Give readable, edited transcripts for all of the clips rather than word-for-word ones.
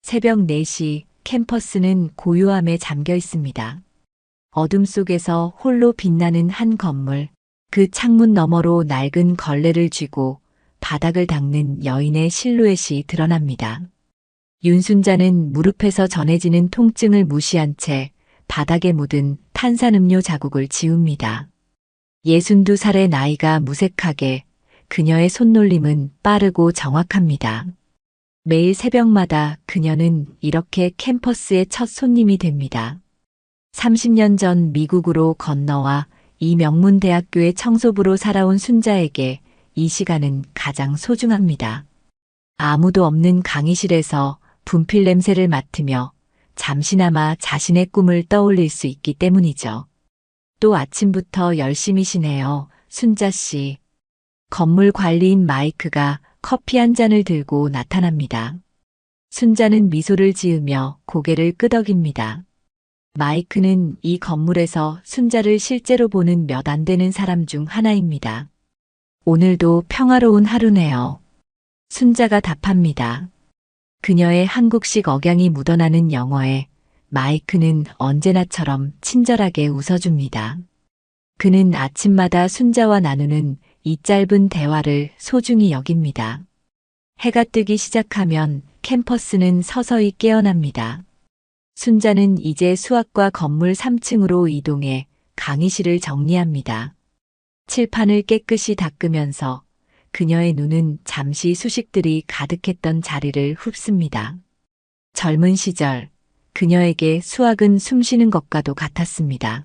새벽 4시 캠퍼스는 고요함에 잠겨 있습니다. 어둠 속에서 홀로 빛나는 한 건물, 그 창문 너머로 낡은 걸레를 쥐고 바닥을 닦는 여인의 실루엣이 드러납니다. 윤순자는 무릎에서 전해지는 통증을 무시한 채 바닥에 묻은 탄산음료 자국을 지웁니다. 62살의 나이가 무색하게, 그녀의 손놀림은 빠르고 정확합니다. 매일 새벽마다 그녀는 이렇게 캠퍼스의 첫 손님이 됩니다. 30년 전 미국으로 건너와 이 명문 대학교의 청소부로 살아온 순자에게 이 시간은 가장 소중합니다. 아무도 없는 강의실에서 분필 냄새를 맡으며 잠시나마 자신의 꿈을 떠올릴 수 있기 때문이죠. 또 아침부터 열심히시네요, 순자 씨. 건물 관리인 마이크가 커피 한 잔을 들고 나타납니다. 순자는 미소를 지으며 고개를 끄덕입니다. 마이크는 이 건물에서 순자를 실제로 보는 몇 안 되는 사람 중 하나입니다. 오늘도 평화로운 하루네요. 순자가 답합니다. 그녀의 한국식 억양이 묻어나는 영어에 마이크는 언제나처럼 친절하게 웃어줍니다. 그는 아침마다 순자와 나누는 이 짧은 대화를 소중히 여깁니다. 해가 뜨기 시작하면 캠퍼스는 서서히 깨어납니다. 순자는 이제 수학과 건물 3층으로 이동해 강의실을 정리합니다. 칠판을 깨끗이 닦으면서 그녀의 눈은 잠시 수식들이 가득했던 자리를 훑습니다. 젊은 시절 그녀에게 수학은 숨쉬는 것과도 같았습니다.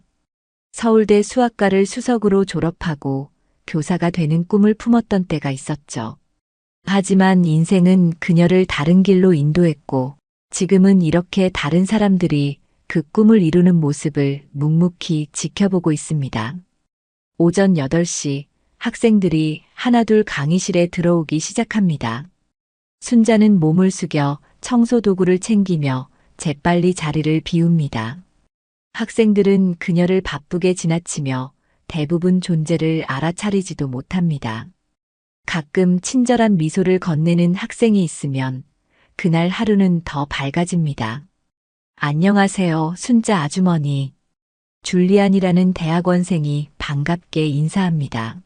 서울대 수학과를 수석으로 졸업하고 교사가 되는 꿈을 품었던 때가 있었죠. 하지만 인생은 그녀를 다른 길로 인도했고 지금은 이렇게 다른 사람들이 그 꿈을 이루는 모습을 묵묵히 지켜보고 있습니다. 오전 8시 학생들이 하나둘 강의실에 들어오기 시작합니다. 순자는 몸을 숙여 청소 도구를 챙기며 재빨리 자리를 비웁니다. 학생들은 그녀를 바쁘게 지나치며 대부분 존재를 알아차리지도 못합니다. 가끔 친절한 미소를 건네는 학생이 있으면 그날 하루는 더 밝아집니다. 안녕하세요, 순자 아주머니. 줄리안이라는 대학원생이 반갑게 인사합니다.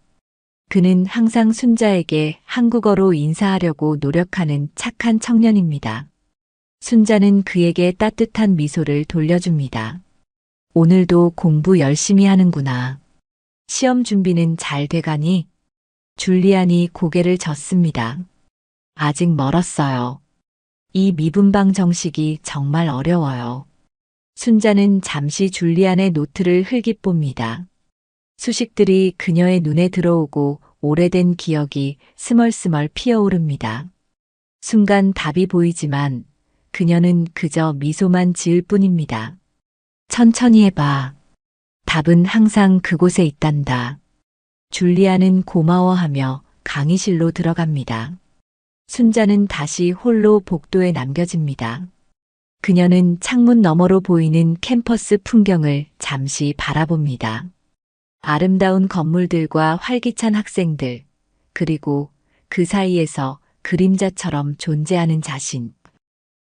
그는 항상 순자에게 한국어로 인사하려고 노력하는 착한 청년입니다. 순자는 그에게 따뜻한 미소를 돌려줍니다. 오늘도 공부 열심히 하는구나. 시험 준비는 잘 돼가니? 줄리안이 고개를 젓습니다. 아직 멀었어요. 이 미분방 정식이 정말 어려워요. 순자는 잠시 줄리안의 노트를 흘깃봅니다. 수식들이 그녀의 눈에 들어오고 오래된 기억이 스멀스멀 피어오릅니다. 순간 답이 보이지만 그녀는 그저 미소만 지을 뿐입니다. 천천히 해봐. 답은 항상 그곳에 있단다. 줄리안은 고마워하며 강의실로 들어갑니다. 순자는 다시 홀로 복도에 남겨집니다. 그녀는 창문 너머로 보이는 캠퍼스 풍경을 잠시 바라봅니다. 아름다운 건물들과 활기찬 학생들, 그리고 그 사이에서 그림자처럼 존재하는 자신.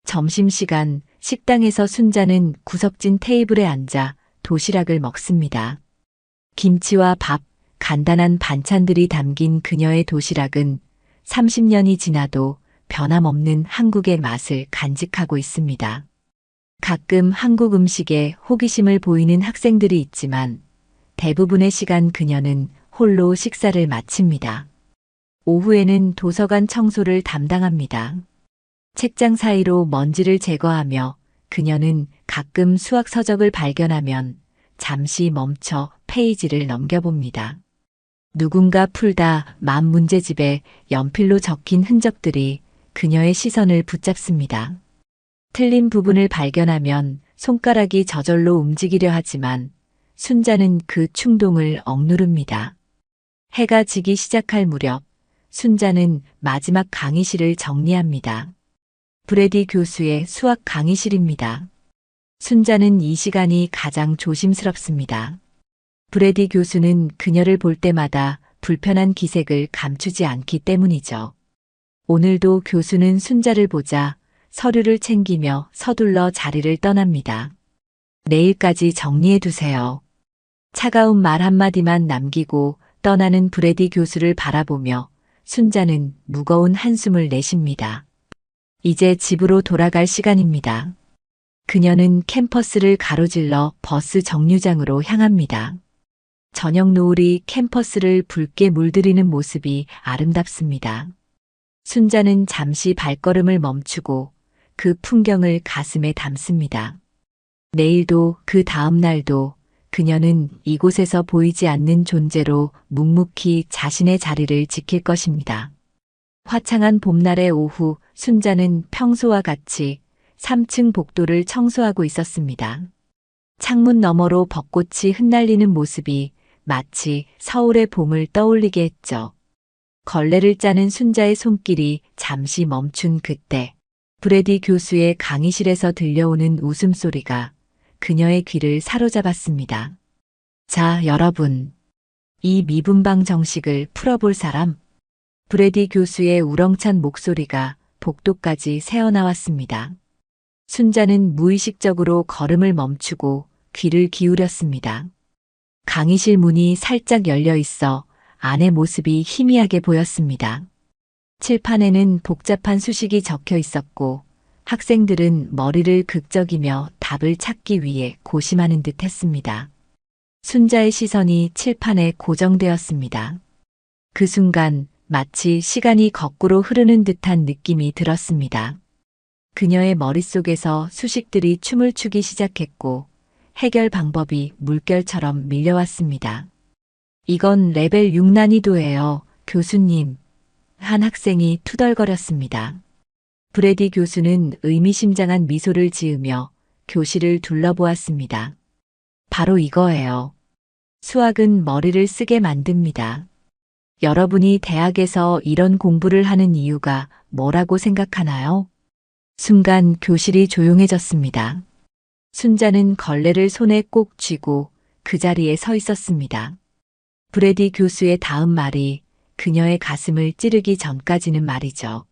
점심시간 식당에서 순자는 구석진 테이블에 앉아 도시락을 먹습니다. 김치와 밥, 간단한 반찬들이 담긴 그녀의 도시락은 30년이 지나도 변함없는 한국의 맛을 간직하고 있습니다. 가끔 한국 음식에 호기심을 보이는 학생들이 있지만 대부분의 시간 그녀는 홀로 식사를 마칩니다. 오후에는 도서관 청소를 담당합니다. 책장 사이로 먼지를 제거하며 그녀는 가끔 수학 서적을 발견하면 잠시 멈춰 페이지를 넘겨봅니다. 누군가 풀다 만 문제집에 연필로 적힌 흔적들이 그녀의 시선을 붙잡습니다. 틀린 부분을 발견하면 손가락이 저절로 움직이려 하지만 순자는 그 충동을 억누릅니다. 해가 지기 시작할 무렵 순자는 마지막 강의실을 정리합니다. 브래디 교수의 수학 강의실입니다. 순자는 이 시간이 가장 조심스럽습니다. 브래디 교수는 그녀를 볼 때마다 불편한 기색을 감추지 않기 때문이죠. 오늘도 교수는 순자를 보자 서류를 챙기며 서둘러 자리를 떠납니다. 내일까지 정리해 두세요. 차가운 말 한마디만 남기고 떠나는 브래디 교수를 바라보며 순자는 무거운 한숨을 내쉽니다. 이제 집으로 돌아갈 시간입니다. 그녀는 캠퍼스를 가로질러 버스 정류장으로 향합니다. 저녁 노을이 캠퍼스를 붉게 물들이는 모습이 아름답습니다. 순자는 잠시 발걸음을 멈추고 그 풍경을 가슴에 담습니다. 내일도 그 다음 날도 그녀는 이곳에서 보이지 않는 존재로 묵묵히 자신의 자리를 지킬 것입니다. 화창한 봄날의 오후, 순자는 평소와 같이 3층 복도를 청소하고 있었습니다. 창문 너머로 벚꽃이 흩날리는 모습이 마치 서울의 봄을 떠올리게 했죠. 걸레를 짜는 순자의 손길이 잠시 멈춘 그때, 브래디 교수의 강의실에서 들려오는 웃음소리가 그녀의 귀를 사로잡았습니다. 자, 여러분. 이 미분방 정식을 풀어볼 사람? 브래디 교수의 우렁찬 목소리가 복도까지 새어나왔습니다. 순자는 무의식적으로 걸음을 멈추고 귀를 기울였습니다. 강의실 문이 살짝 열려 있어 안의 모습이 희미하게 보였습니다. 칠판에는 복잡한 수식이 적혀 있었고 학생들은 머리를 극적이며 답을 찾기 위해 고심하는 듯 했습니다. 순자의 시선이 칠판에 고정되었습니다. 그 순간 마치 시간이 거꾸로 흐르는 듯한 느낌이 들었습니다. 그녀의 머릿속에서 수식들이 춤을 추기 시작했고 해결 방법이 물결처럼 밀려왔습니다. 이건 레벨 6 난이도예요, 교수님. 한 학생이 투덜거렸습니다. 브래디 교수는 의미심장한 미소를 지으며 교실을 둘러보았습니다. 바로 이거예요. 수학은 머리를 쓰게 만듭니다. 여러분이 대학에서 이런 공부를 하는 이유가 뭐라고 생각하나요? 순간 교실이 조용해졌습니다. 순자는 걸레를 손에 꼭 쥐고 그 자리에 서 있었습니다. 브래디 교수의 다음 말이 그녀의 가슴을 찌르기 전까지는 말이죠.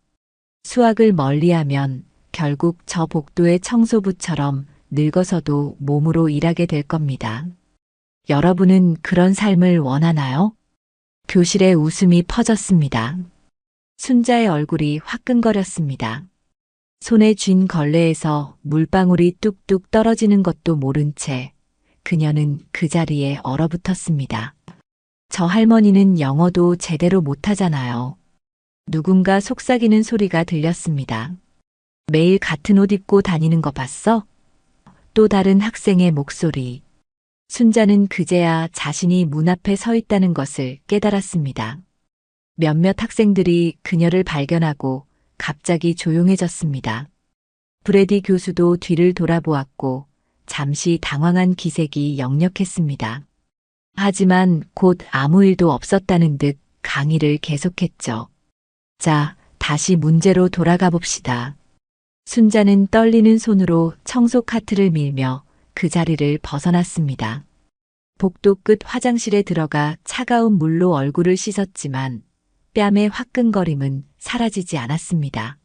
수학을 멀리하면 결국 저 복도의 청소부처럼 늙어서도 몸으로 일하게 될 겁니다. 여러분은 그런 삶을 원하나요? 교실에 웃음이 퍼졌습니다. 순자의 얼굴이 화끈거렸습니다. 손에 쥔 걸레에서 물방울이 뚝뚝 떨어지는 것도 모른 채 그녀는 그 자리에 얼어붙었습니다. 저 할머니는 영어도 제대로 못하잖아요. 누군가 속삭이는 소리가 들렸습니다. 매일 같은 옷 입고 다니는 거 봤어? 또 다른 학생의 목소리. 순자는 그제야 자신이 문 앞에 서 있다는 것을 깨달았습니다. 몇몇 학생들이 그녀를 발견하고 갑자기 조용해졌습니다. 브래디 교수도 뒤를 돌아보았고 잠시 당황한 기색이 역력했습니다. 하지만 곧 아무 일도 없었다는 듯 강의를 계속했죠. 자, 다시 문제로 돌아가 봅시다. 순자는 떨리는 손으로 청소 카트를 밀며 그 자리를 벗어났습니다. 복도 끝 화장실에 들어가 차가운 물로 얼굴을 씻었지만 뺨의 화끈거림은 사라지지 않았습니다.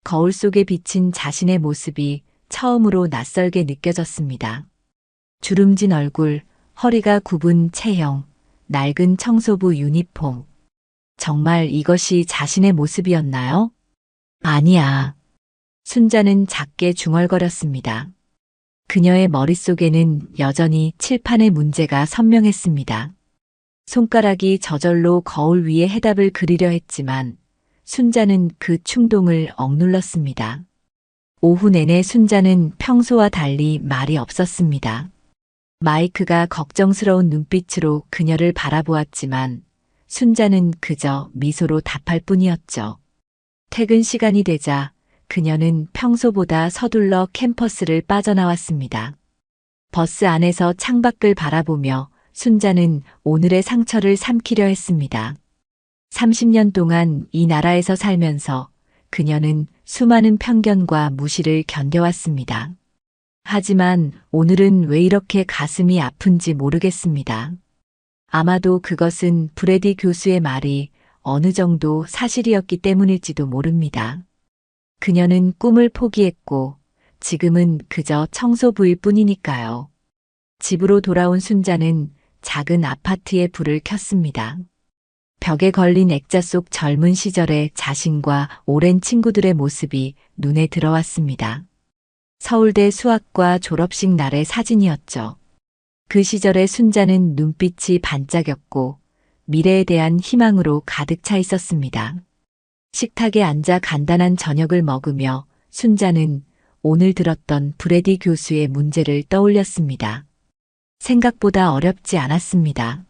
거울 속에 비친 자신의 모습이 처음으로 낯설게 느껴졌습니다. 주름진 얼굴, 허리가 굽은 체형, 낡은 청소부 유니폼. 정말 이것이 자신의 모습이었나요? 아니야. 순자는 작게 중얼거렸습니다. 그녀의 머릿속에는 여전히 칠판의 문제가 선명했습니다. 손가락이 저절로 거울 위에 해답을 그리려 했지만 순자는 그 충동을 억눌렀습니다. 오후 내내 순자는 평소와 달리 말이 없었습니다. 마이크가 걱정스러운 눈빛으로 그녀를 바라보았지만 순자는 그저 미소로 답할 뿐이었죠. 퇴근 시간이 되자 그녀는 평소보다 서둘러 캠퍼스를 빠져나왔습니다. 버스 안에서 창밖을 바라보며 순자는 오늘의 상처를 삼키려 했습니다. 30년 동안 이 나라에서 살면서 그녀는 수많은 편견과 무시를 견뎌왔습니다. 하지만 오늘은 왜 이렇게 가슴이 아픈지 모르겠습니다. 아마도 그것은 브래디 교수의 말이 어느 정도 사실이었기 때문일지도 모릅니다. 그녀는 꿈을 포기했고 지금은 그저 청소부일 뿐이니까요. 집으로 돌아온 순자는 작은 아파트에 불을 켰습니다. 벽에 걸린 액자 속 젊은 시절의 자신과 오랜 친구들의 모습이 눈에 들어왔습니다. 서울대 수학과 졸업식 날의 사진이었죠. 그 시절의 순자는 눈빛이 반짝였고 미래에 대한 희망으로 가득 차 있었습니다. 식탁에 앉아 간단한 저녁을 먹으며 순자는 오늘 들었던 브래디 교수의 문제를 떠올렸습니다. 생각보다 어렵지 않았습니다.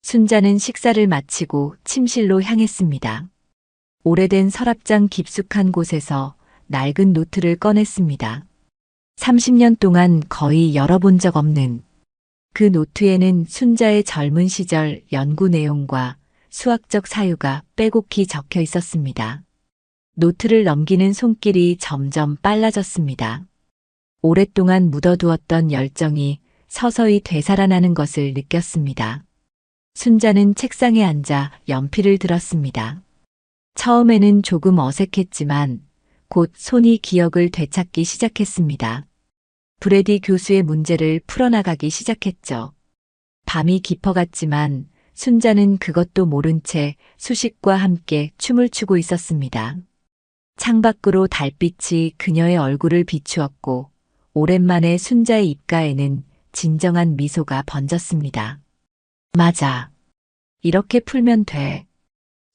순자는 식사를 마치고 침실로 향했습니다. 오래된 서랍장 깊숙한 곳에서 낡은 노트를 꺼냈습니다. 30년 동안 거의 열어본 적 없는 그 노트에는 순자의 젊은 시절 연구 내용과 수학적 사유가 빼곡히 적혀 있었습니다. 노트를 넘기는 손길이 점점 빨라졌습니다. 오랫동안 묻어두었던 열정이 서서히 되살아나는 것을 느꼈습니다. 순자는 책상에 앉아 연필을 들었습니다. 처음에는 조금 어색했지만 곧 손이 기억을 되찾기 시작했습니다. 브래디 교수의 문제를 풀어나가기 시작했죠. 밤이 깊어갔지만 순자는 그것도 모른 채 수식과 함께 춤을 추고 있었습니다. 창밖으로 달빛이 그녀의 얼굴을 비추었고 오랜만에 순자의 입가에는 진정한 미소가 번졌습니다. 맞아. 이렇게 풀면 돼.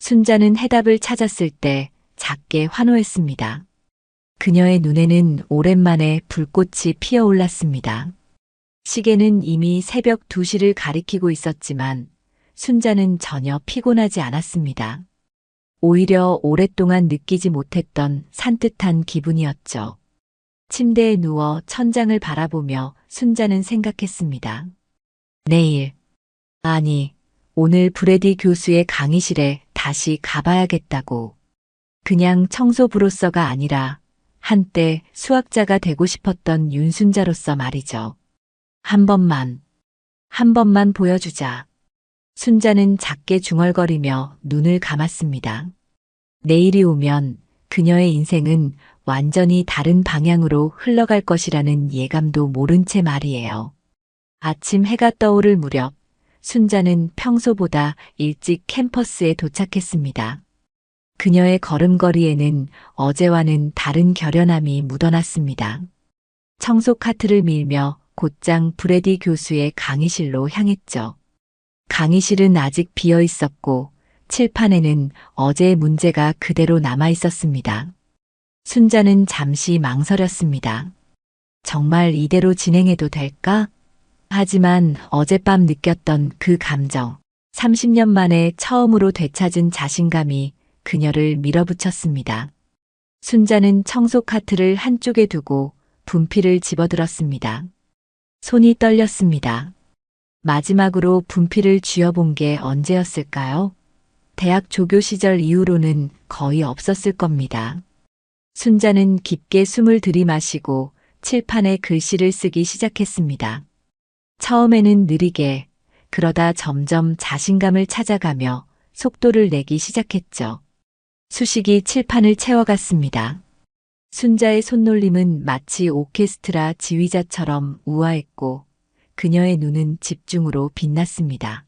순자는 해답을 찾았을 때 작게 환호했습니다. 그녀의 눈에는 오랜만에 불꽃이 피어올랐습니다. 시계는 이미 새벽 2시를 가리키고 있었지만 순자는 전혀 피곤하지 않았습니다. 오히려 오랫동안 느끼지 못했던 산뜻한 기분이었죠. 침대에 누워 천장을 바라보며 순자는 생각했습니다. 내일, 아니, 오늘 브래디 교수의 강의실에 다시 가봐야겠다고. 그냥 청소부로서가 아니라 한때 수학자가 되고 싶었던 윤순자로서 말이죠. 한 번만 보여주자. 순자는 작게 중얼거리며 눈을 감았습니다. 내일이 오면 그녀의 인생은 완전히 다른 방향으로 흘러갈 것이라는 예감도 모른 채 말이에요. 아침 해가 떠오를 무렵 순자는 평소보다 일찍 캠퍼스에 도착했습니다. 그녀의 걸음걸이에는 어제와는 다른 결연함이 묻어났습니다. 청소 카트를 밀며 곧장 브래디 교수의 강의실로 향했죠. 강의실은 아직 비어 있었고 칠판에는 어제의 문제가 그대로 남아 있었습니다. 순자는 잠시 망설였습니다. 정말 이대로 진행해도 될까? 하지만 어젯밤 느꼈던 그 감정, 30년 만에 처음으로 되찾은 자신감이 그녀를 밀어붙였습니다. 순자는 청소 카트를 한쪽에 두고 분필을 집어들었습니다. 손이 떨렸습니다. 마지막으로 분필을 쥐어본 게 언제였을까요? 대학 조교 시절 이후로는 거의 없었을 겁니다. 순자는 깊게 숨을 들이마시고 칠판에 글씨를 쓰기 시작했습니다. 처음에는 느리게, 그러다 점점 자신감을 찾아가며 속도를 내기 시작했죠. 수식이 칠판을 채워갔습니다. 순자의 손놀림은 마치 오케스트라 지휘자처럼 우아했고 그녀의 눈은 집중으로 빛났습니다.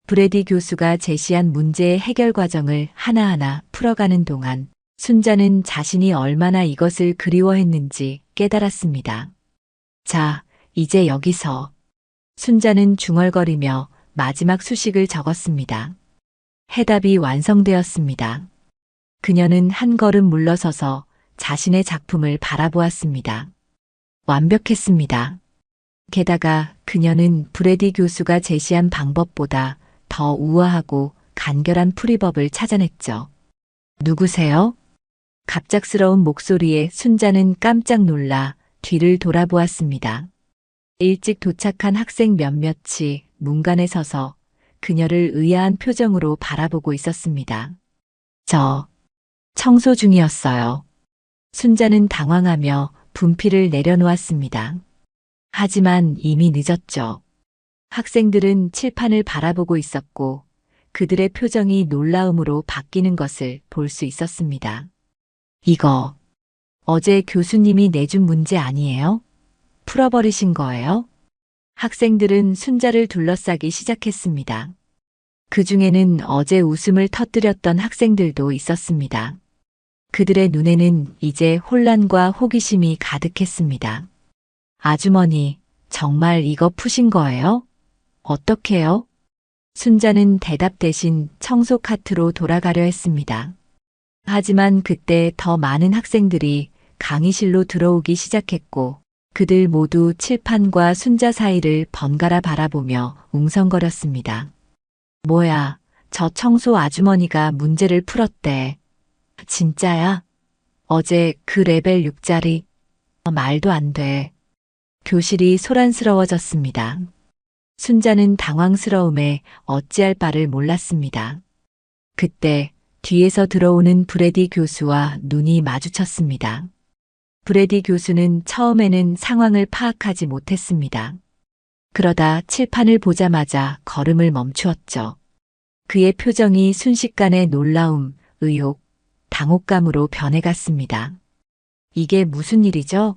브래디 교수가 제시한 문제의 해결 과정을 하나하나 풀어가는 동안 순자는 자신이 얼마나 이것을 그리워했는지 깨달았습니다. 자, 이제 여기서. 순자는 중얼거리며 마지막 수식을 적었습니다. 해답이 완성되었습니다. 그녀는 한 걸음 물러서서 자신의 작품을 바라보았습니다. 완벽했습니다. 게다가 그녀는 브래디 교수가 제시한 방법보다 더 우아하고 간결한 풀이법을 찾아냈죠. 누구세요? 갑작스러운 목소리에 순자는 깜짝 놀라 뒤를 돌아보았습니다. 일찍 도착한 학생 몇몇이 문간에 서서 그녀를 의아한 표정으로 바라보고 있었습니다. 저 청소 중이었어요. 순자는 당황하며 분필을 내려놓았습니다. 하지만 이미 늦었죠. 학생들은 칠판을 바라보고 있었고 그들의 표정이 놀라움으로 바뀌는 것을 볼 수 있었습니다. 이거 어제 교수님이 내준 문제 아니에요? 풀어버리신 거예요? 학생들은 순자를 둘러싸기 시작했습니다. 그 중에는 어제 웃음을 터뜨렸던 학생들도 있었습니다. 그들의 눈에는 이제 혼란과 호기심이 가득했습니다. 아주머니, 정말 이거 푸신 거예요? 어떻게요? 순자는 대답 대신 청소 카트로 돌아가려 했습니다. 하지만 그때 더 많은 학생들이 강의실로 들어오기 시작했고 그들 모두 칠판과 순자 사이를 번갈아 바라보며 웅성거렸습니다. 뭐야, 저 청소 아주머니가 문제를 풀었대. 진짜야? 어제 그 레벨 6짜리? 말도 안 돼. 교실이 소란스러워졌습니다. 순자는 당황스러움에 어찌할 바를 몰랐습니다. 그때 뒤에서 들어오는 브래디 교수와 눈이 마주쳤습니다. 브래디 교수는 처음에는 상황을 파악하지 못했습니다. 그러다 칠판을 보자마자 걸음을 멈추었죠. 그의 표정이 순식간에 놀라움, 의혹, 당혹감으로 변해갔습니다. 이게 무슨 일이죠?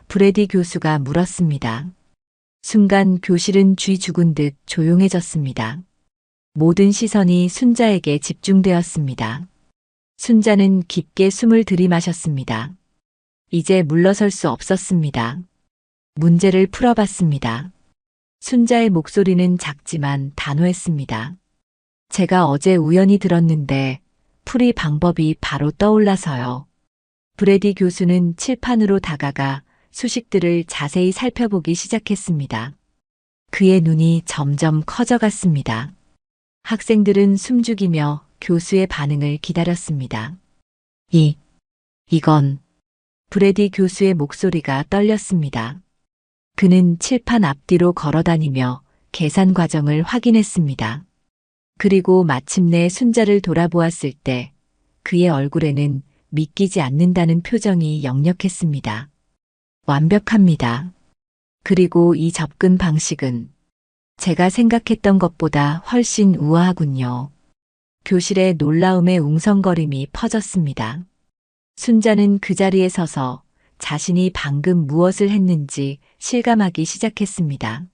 브래디 교수가 물었습니다. 순간 교실은 쥐 죽은 듯 조용해졌습니다. 모든 시선이 순자에게 집중되었습니다. 순자는 깊게 숨을 들이마셨습니다. 이제 물러설 수 없었습니다. 문제를 풀어봤습니다. 순자의 목소리는 작지만 단호했습니다. 제가 어제 우연히 들었는데 풀이 방법이 바로 떠올라서요. 브래디 교수는 칠판으로 다가가 수식들을 자세히 살펴보기 시작했습니다. 그의 눈이 점점 커져갔습니다. 학생들은 숨죽이며 교수의 반응을 기다렸습니다. 이건 브래디 교수의 목소리가 떨렸습니다. 그는 칠판 앞뒤로 걸어다니며 계산 과정을 확인했습니다. 그리고 마침내 순자를 돌아보았을 때 그의 얼굴에는 믿기지 않는다는 표정이 역력했습니다. 완벽합니다. 그리고 이 접근 방식은 제가 생각했던 것보다 훨씬 우아하군요. 교실에 놀라움의 웅성거림이 퍼졌습니다. 순자는 그 자리에 서서 자신이 방금 무엇을 했는지 실감하기 시작했습니다.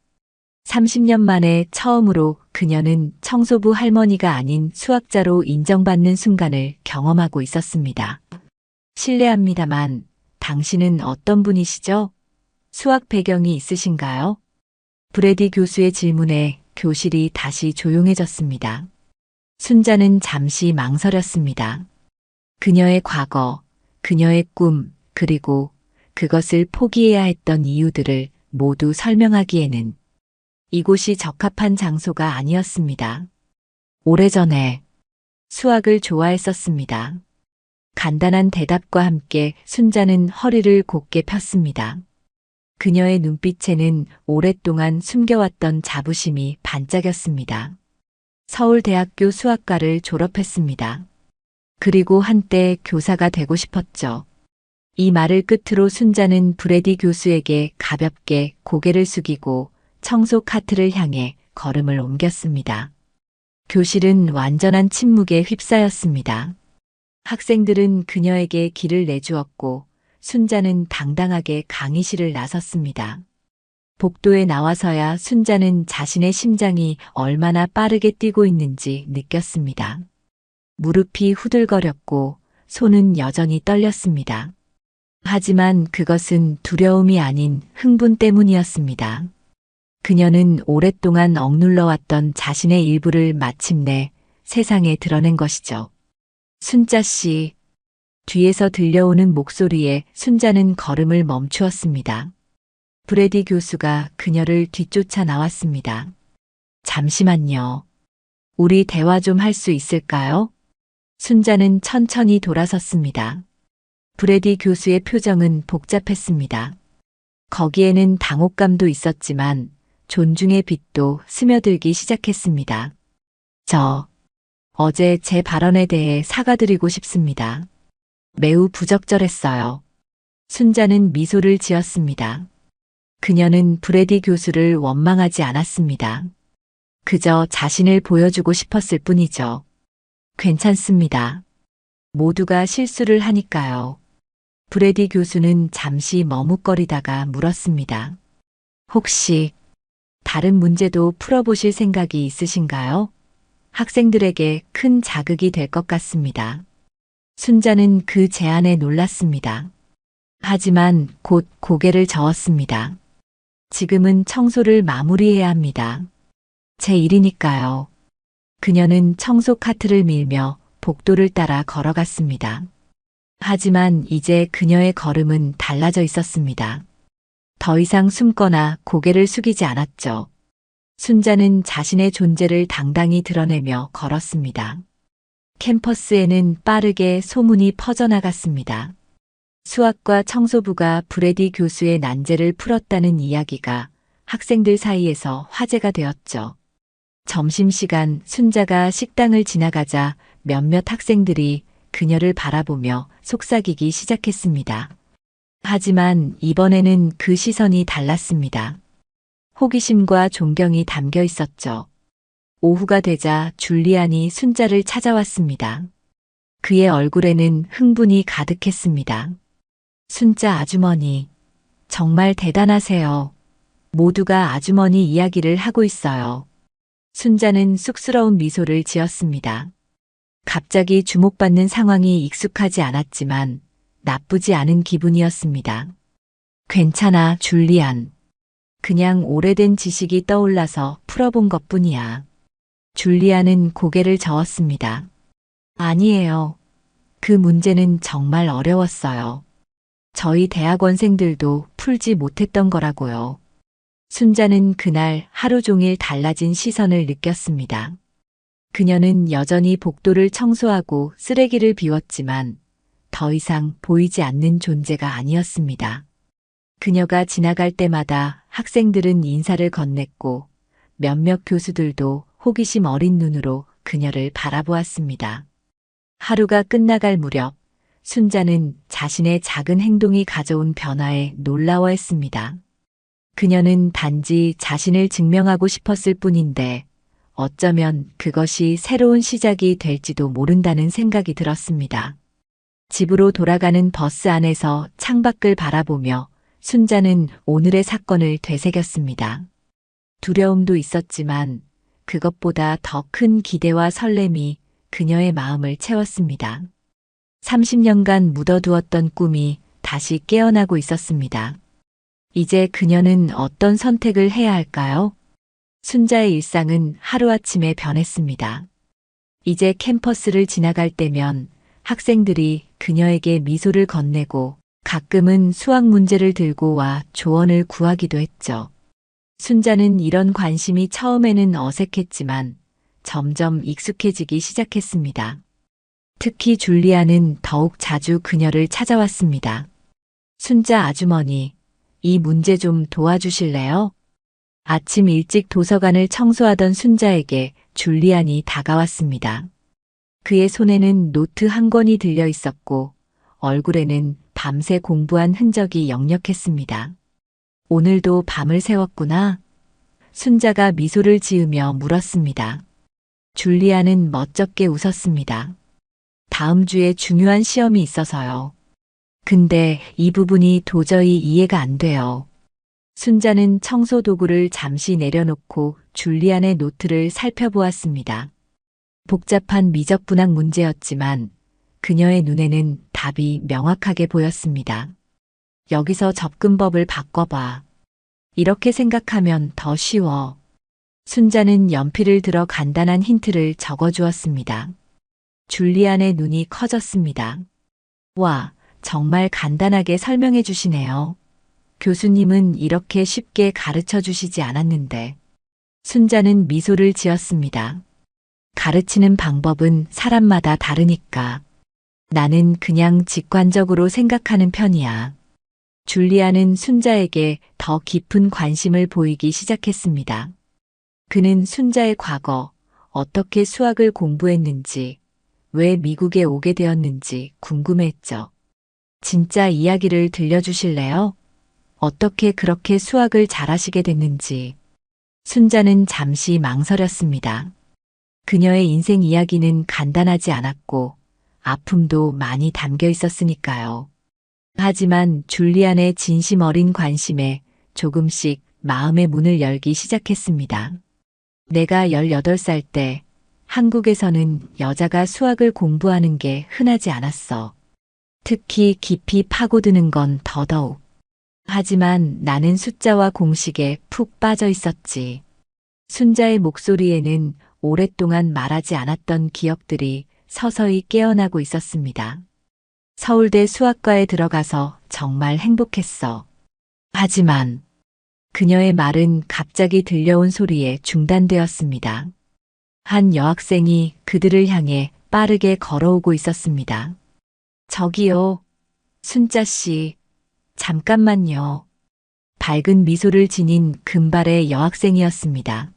30년 만에 처음으로 그녀는 청소부 할머니가 아닌 수학자로 인정받는 순간을 경험하고 있었습니다. 실례합니다만 당신은 어떤 분이시죠? 수학 배경이 있으신가요? 브래디 교수의 질문에 교실이 다시 조용해졌습니다. 순자는 잠시 망설였습니다. 그녀의 과거, 그녀의 꿈, 그리고 그것을 포기해야 했던 이유들을 모두 설명하기에는 이곳이 적합한 장소가 아니었습니다. 오래전에 수학을 좋아했었습니다. 간단한 대답과 함께 순자는 허리를 곧게 폈습니다. 그녀의 눈빛에는 오랫동안 숨겨왔던 자부심이 반짝였습니다. 서울대학교 수학과를 졸업했습니다. 그리고 한때 교사가 되고 싶었죠. 이 말을 끝으로 순자는 브래디 교수에게 가볍게 고개를 숙이고 청소 카트를 향해 걸음을 옮겼습니다. 교실은 완전한 침묵에 휩싸였습니다. 학생들은 그녀에게 길을 내주었고 순자는 당당하게 강의실을 나섰습니다. 복도에 나와서야 순자는 자신의 심장이 얼마나 빠르게 뛰고 있는지 느꼈습니다. 무릎이 후들거렸고 손은 여전히 떨렸습니다. 하지만 그것은 두려움이 아닌 흥분 때문이었습니다. 그녀는 오랫동안 억눌러왔던 자신의 일부를 마침내 세상에 드러낸 것이죠. 순자 씨. 뒤에서 들려오는 목소리에 순자는 걸음을 멈추었습니다. 브래디 교수가 그녀를 뒤쫓아 나왔습니다. 잠시만요. 우리 대화 좀 할 수 있을까요? 순자는 천천히 돌아섰습니다. 브래디 교수의 표정은 복잡했습니다. 거기에는 당혹감도 있었지만 존중의 빛도 스며들기 시작했습니다. 어제 제 발언에 대해 사과드리고 싶습니다. 매우 부적절했어요. 순자는 미소를 지었습니다. 그녀는 브래디 교수를 원망하지 않았습니다. 그저 자신을 보여주고 싶었을 뿐이죠. 괜찮습니다. 모두가 실수를 하니까요. 브래디 교수는 잠시 머뭇거리다가 물었습니다. 혹시 다른 문제도 풀어보실 생각이 있으신가요? 학생들에게 큰 자극이 될 것 같습니다. 순자는 그 제안에 놀랐습니다. 하지만 곧 고개를 저었습니다. 지금은 청소를 마무리해야 합니다. 제 일이니까요. 그녀는 청소 카트를 밀며 복도를 따라 걸어갔습니다. 하지만 이제 그녀의 걸음은 달라져 있었습니다. 더 이상 숨거나 고개를 숙이지 않았죠. 순자는 자신의 존재를 당당히 드러내며 걸었습니다. 캠퍼스에는 빠르게 소문이 퍼져나갔습니다. 수학과 청소부가 브래디 교수의 난제를 풀었다는 이야기가 학생들 사이에서 화제가 되었죠. 점심시간 순자가 식당을 지나가자 몇몇 학생들이 그녀를 바라보며 속삭이기 시작했습니다. 하지만 이번에는 그 시선이 달랐습니다. 호기심과 존경이 담겨 있었죠. 오후가 되자 줄리안이 순자를 찾아왔습니다. 그의 얼굴에는 흥분이 가득했습니다. 순자 아주머니, 정말 대단하세요. 모두가 아주머니 이야기를 하고 있어요. 순자는 쑥스러운 미소를 지었습니다. 갑자기 주목받는 상황이 익숙하지 않았지만 나쁘지 않은 기분이었습니다. 괜찮아, 줄리안. 그냥 오래된 지식이 떠올라서 풀어본 것뿐이야. 줄리안은 고개를 저었습니다. 아니에요. 그 문제는 정말 어려웠어요. 저희 대학원생들도 풀지 못했던 거라고요. 순자는 그날 하루 종일 달라진 시선을 느꼈습니다. 그녀는 여전히 복도를 청소하고 쓰레기를 비웠지만 더 이상 보이지 않는 존재가 아니었습니다. 그녀가 지나갈 때마다 학생들은 인사를 건넸고 몇몇 교수들도 호기심 어린 눈으로 그녀를 바라보았습니다. 하루가 끝나갈 무렵 순자는 자신의 작은 행동이 가져온 변화에 놀라워했습니다. 그녀는 단지 자신을 증명하고 싶었을 뿐인데 어쩌면 그것이 새로운 시작이 될지도 모른다는 생각이 들었습니다. 집으로 돌아가는 버스 안에서 창밖을 바라보며 순자는 오늘의 사건을 되새겼습니다. 두려움도 있었지만 그것보다 더 큰 기대와 설렘이 그녀의 마음을 채웠습니다. 30년간 묻어두었던 꿈이 다시 깨어나고 있었습니다. 이제 그녀는 어떤 선택을 해야 할까요? 순자의 일상은 하루아침에 변했습니다. 이제 캠퍼스를 지나갈 때면 학생들이 그녀에게 미소를 건네고 가끔은 수학 문제를 들고 와 조언을 구하기도 했죠. 순자는 이런 관심이 처음에는 어색했지만 점점 익숙해지기 시작했습니다. 특히 줄리아는 더욱 자주 그녀를 찾아왔습니다. 순자 아주머니, 이 문제 좀 도와주실래요? 아침 일찍 도서관을 청소하던 순자에게 줄리안이 다가왔습니다. 그의 손에는 노트 한 권이 들려 있었고 얼굴에는 밤새 공부한 흔적이 역력했습니다. 오늘도 밤을 새웠구나. 순자가 미소를 지으며 물었습니다. 줄리안은 멋쩍게 웃었습니다. 다음 주에 중요한 시험이 있어서요. 근데 이 부분이 도저히 이해가 안 돼요. 순자는 청소 도구를 잠시 내려놓고 줄리안의 노트를 살펴보았습니다. 복잡한 미적분학 문제였지만 그녀의 눈에는 답이 명확하게 보였습니다. 여기서 접근법을 바꿔봐. 이렇게 생각하면 더 쉬워. 순자는 연필을 들어 간단한 힌트를 적어주었습니다. 줄리안의 눈이 커졌습니다. 와, 정말 간단하게 설명해 주시네요. 교수님은 이렇게 쉽게 가르쳐 주시지 않았는데. 순자는 미소를 지었습니다. 가르치는 방법은 사람마다 다르니까. 나는 그냥 직관적으로 생각하는 편이야. 줄리아는 순자에게 더 깊은 관심을 보이기 시작했습니다. 그는 순자의 과거, 어떻게 수학을 공부했는지, 왜 미국에 오게 되었는지 궁금해했죠. 진짜 이야기를 들려주실래요? 어떻게 그렇게 수학을 잘하시게 됐는지. 순자는 잠시 망설였습니다. 그녀의 인생 이야기는 간단하지 않았고 아픔도 많이 담겨 있었으니까요. 하지만 줄리안의 진심 어린 관심에 조금씩 마음의 문을 열기 시작했습니다. 내가 18살 때 한국에서는 여자가 수학을 공부하는 게 흔하지 않았어. 특히 깊이 파고드는 건 더더욱. 하지만 나는 숫자와 공식에 푹 빠져 있었지. 순자의 목소리에는 오랫동안 말하지 않았던 기억들이 서서히 깨어나고 있었습니다. 서울대 수학과에 들어가서 정말 행복했어. 하지만 그녀의 말은 갑자기 들려온 소리에 중단되었습니다. 한 여학생이 그들을 향해 빠르게 걸어오고 있었습니다. 저기요, 순자 씨, 잠깐만요. 밝은 미소를 지닌 금발의 여학생이었습니다.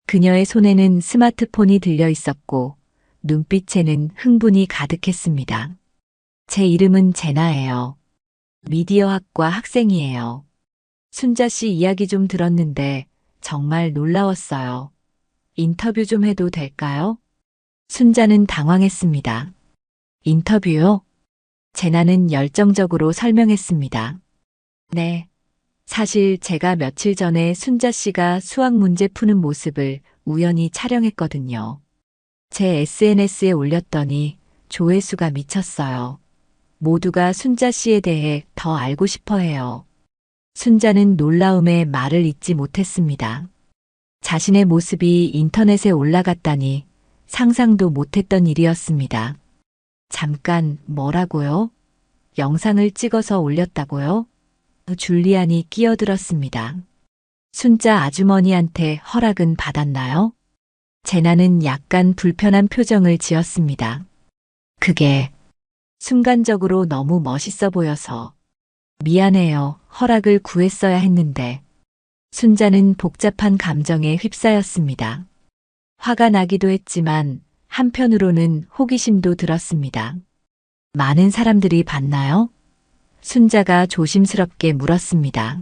그녀의 손에는 스마트폰이 들려 있었고 눈빛에는 흥분이 가득했습니다. 제 이름은 제나예요. 미디어학과 학생이에요. 순자 씨 이야기 좀 들었는데 정말 놀라웠어요. 인터뷰 좀 해도 될까요? 순자는 당황했습니다. 인터뷰요? 제나는 열정적으로 설명했습니다. 네. 사실 제가 며칠 전에 순자 씨가 수학 문제 푸는 모습을 우연히 촬영했거든요. 제 SNS에 올렸더니 조회수가 미쳤어요. 모두가 순자 씨에 대해 더 알고 싶어 해요. 순자는 놀라움에 말을 잇지 못했습니다. 자신의 모습이 인터넷에 올라갔다니 상상도 못했던 일이었습니다. 잠깐, 뭐라고요? 영상을 찍어서 올렸다고요? 줄리안이 끼어들었습니다. 순자 아주머니한테 허락은 받았나요? 제나는 약간 불편한 표정을 지었습니다. 그게 순간적으로 너무 멋있어 보여서. 미안해요. 허락을 구했어야 했는데. 순자는 복잡한 감정에 휩싸였습니다. 화가 나기도 했지만 한편으로는 호기심도 들었습니다. 많은 사람들이 봤나요? 순자가 조심스럽게 물었습니다.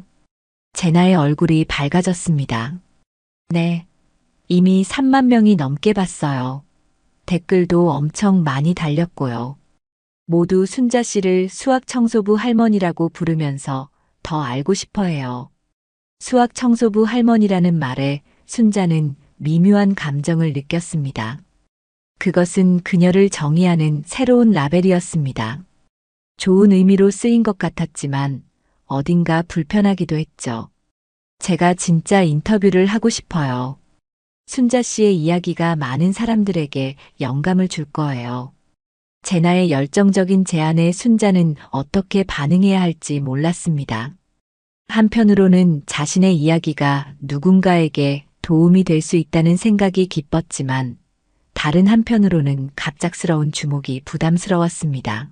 제나의 얼굴이 밝아졌습니다. 네, 이미 3만 명이 넘게 봤어요. 댓글도 엄청 많이 달렸고요. 모두 순자 씨를 수학 청소부 할머니라고 부르면서 더 알고 싶어 해요. 수학 청소부 할머니라는 말에 순자는 미묘한 감정을 느꼈습니다. 그것은 그녀를 정의하는 새로운 라벨이었습니다. 좋은 의미로 쓰인 것 같았지만 어딘가 불편하기도 했죠. 제가 진짜 인터뷰를 하고 싶어요. 순자 씨의 이야기가 많은 사람들에게 영감을 줄 거예요. 제나의 열정적인 제안에 순자는 어떻게 반응해야 할지 몰랐습니다. 한편으로는 자신의 이야기가 누군가에게 도움이 될 수 있다는 생각이 기뻤지만 다른 한편으로는 갑작스러운 주목이 부담스러웠습니다.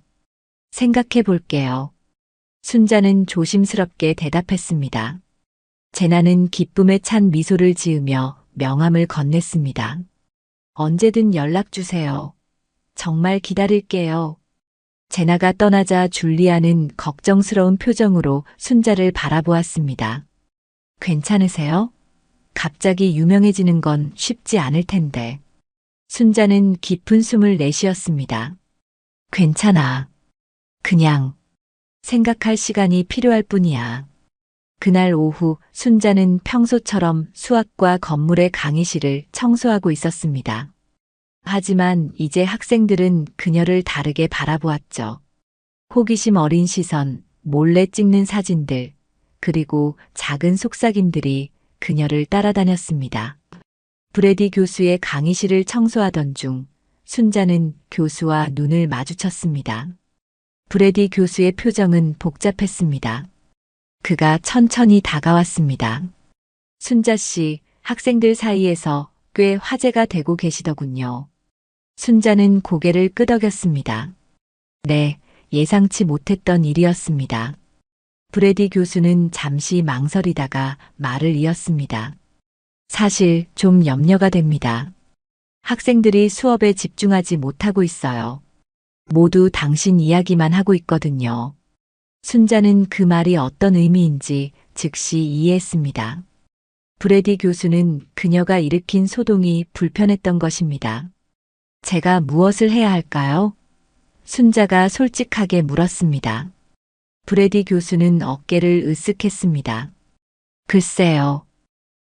생각해 볼게요. 순자는 조심스럽게 대답했습니다. 제나는 기쁨에 찬 미소를 지으며 명함을 건넸습니다. 언제든 연락 주세요. 정말 기다릴게요. 제나가 떠나자 줄리아는 걱정스러운 표정으로 순자를 바라보았습니다. 괜찮으세요? 갑자기 유명해지는 건 쉽지 않을 텐데. 순자는 깊은 숨을 내쉬었습니다. 괜찮아. 그냥 생각할 시간이 필요할 뿐이야. 그날 오후 순자는 평소처럼 수학과 건물의 강의실을 청소하고 있었습니다. 하지만 이제 학생들은 그녀를 다르게 바라보았죠. 호기심 어린 시선, 몰래 찍는 사진들, 그리고 작은 속삭임들이 그녀를 따라다녔습니다. 브래디 교수의 강의실을 청소하던 중 순자는 교수와 눈을 마주쳤습니다. 브래디 교수의 표정은 복잡했습니다. 그가 천천히 다가왔습니다. 순자 씨, 학생들 사이에서 꽤 화제가 되고 계시더군요. 순자는 고개를 끄덕였습니다. 네, 예상치 못했던 일이었습니다. 브래디 교수는 잠시 망설이다가 말을 이었습니다. 사실 좀 염려가 됩니다. 학생들이 수업에 집중하지 못하고 있어요. 모두 당신 이야기만 하고 있거든요. 순자는 그 말이 어떤 의미인지 즉시 이해했습니다. 브래디 교수는 그녀가 일으킨 소동이 불편했던 것입니다. 제가 무엇을 해야 할까요? 순자가 솔직하게 물었습니다. 브래디 교수는 어깨를 으쓱했습니다. 글쎄요.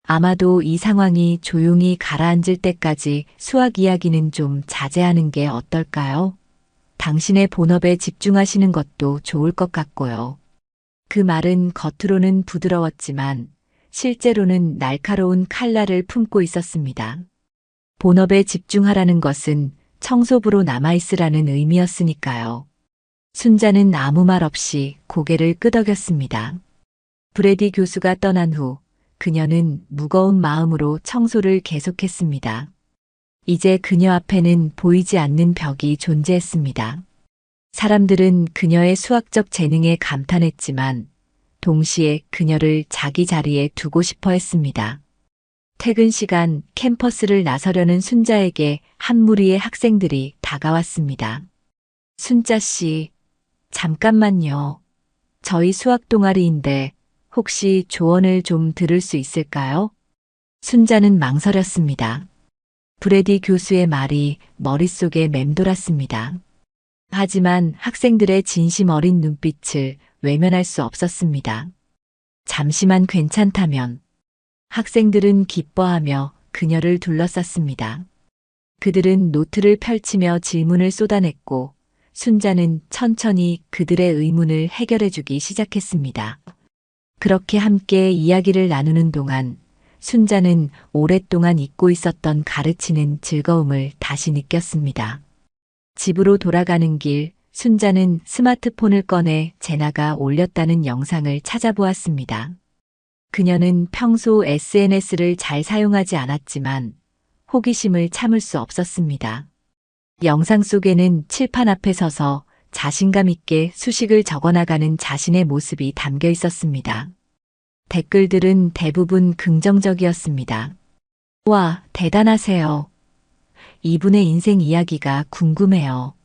아마도 이 상황이 조용히 가라앉을 때까지 수학 이야기는 좀 자제하는 게 어떨까요? 당신의 본업에 집중하시는 것도 좋을 것 같고요. 그 말은 겉으로는 부드러웠지만 실제로는 날카로운 칼날을 품고 있었습니다. 본업에 집중하라는 것은 청소부로 남아있으라는 의미였으니까요. 순자는 아무 말 없이 고개를 끄덕였습니다. 브래디 교수가 떠난 후 그녀는 무거운 마음으로 청소를 계속했습니다. 이제 그녀 앞에는 보이지 않는 벽이 존재했습니다. 사람들은 그녀의 수학적 재능에 감탄했지만 동시에 그녀를 자기 자리에 두고 싶어 했습니다. 퇴근 시간 캠퍼스를 나서려는 순자에게 한 무리의 학생들이 다가왔습니다. 순자 씨, 잠깐만요. 저희 수학 동아리인데 혹시 조언을 좀 들을 수 있을까요? 순자는 망설였습니다. 브래디 교수의 말이 머릿속에 맴돌았습니다. 하지만 학생들의 진심 어린 눈빛을 외면할 수 없었습니다. 잠시만 괜찮다면. 학생들은 기뻐하며 그녀를 둘러쌌습니다. 그들은 노트를 펼치며 질문을 쏟아냈고 순자는 천천히 그들의 의문을 해결해주기 시작했습니다. 그렇게 함께 이야기를 나누는 동안 순자는 오랫동안 잊고 있었던 가르치는 즐거움을 다시 느꼈습니다. 집으로 돌아가는 길, 순자는 스마트폰을 꺼내 제나가 올렸다는 영상을 찾아보았습니다. 그녀는 평소 SNS를 잘 사용하지 않았지만 호기심을 참을 수 없었습니다. 영상 속에는 칠판 앞에 서서 자신감 있게 수식을 적어나가는 자신의 모습이 담겨 있었습니다. 댓글들은 대부분 긍정적이었습니다. 와, 대단하세요. 이분의 인생 이야기가 궁금해요.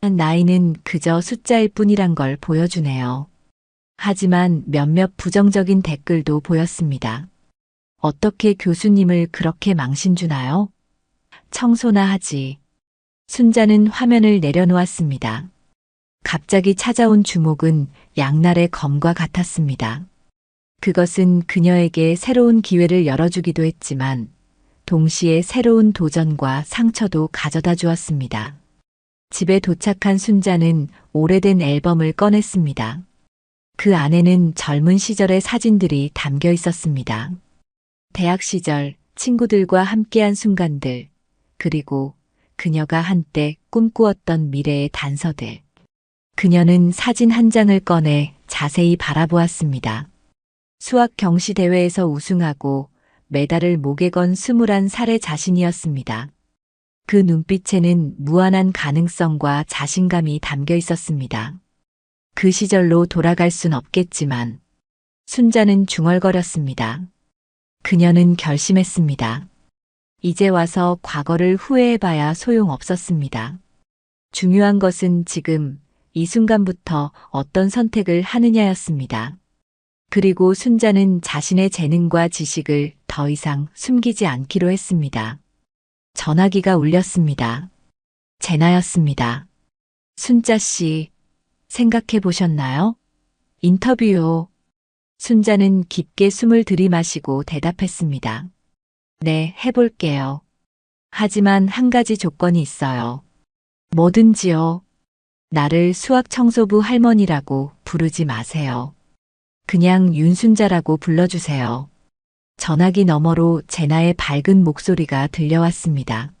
나이는 그저 숫자일 뿐이란 걸 보여주네요. 하지만 몇몇 부정적인 댓글도 보였습니다. 어떻게 교수님을 그렇게 망신주나요? 청소나 하지. 순자는 화면을 내려놓았습니다. 갑자기 찾아온 주목은 양날의 검과 같았습니다. 그것은 그녀에게 새로운 기회를 열어주기도 했지만 동시에 새로운 도전과 상처도 가져다 주었습니다. 집에 도착한 순자는 오래된 앨범을 꺼냈습니다. 그 안에는 젊은 시절의 사진들이 담겨 있었습니다. 대학 시절 친구들과 함께한 순간들, 그리고 그녀가 한때 꿈꾸었던 미래의 단서들. 그녀는 사진 한 장을 꺼내 자세히 바라보았습니다. 수학 경시 대회에서 우승하고 메달을 목에 건 21살의 자신이었습니다. 그 눈빛에는 무한한 가능성과 자신감이 담겨 있었습니다. 그 시절로 돌아갈 순 없겠지만 순자는 중얼거렸습니다. 그녀는 결심했습니다. 이제 와서 과거를 후회해봐야 소용없었습니다. 중요한 것은 지금 이 순간부터 어떤 선택을 하느냐였습니다. 그리고 순자는 자신의 재능과 지식을 더 이상 숨기지 않기로 했습니다. 전화기가 울렸습니다. 제나였습니다. 순자 씨, 생각해 보셨나요? 인터뷰요. 순자는 깊게 숨을 들이마시고 대답했습니다. 네, 해볼게요. 하지만 한 가지 조건이 있어요. 뭐든지요. 나를 수학 청소부 할머니라고 부르지 마세요. 그냥 윤순자라고 불러주세요. 전화기 너머로 제나의 밝은 목소리가 들려왔습니다.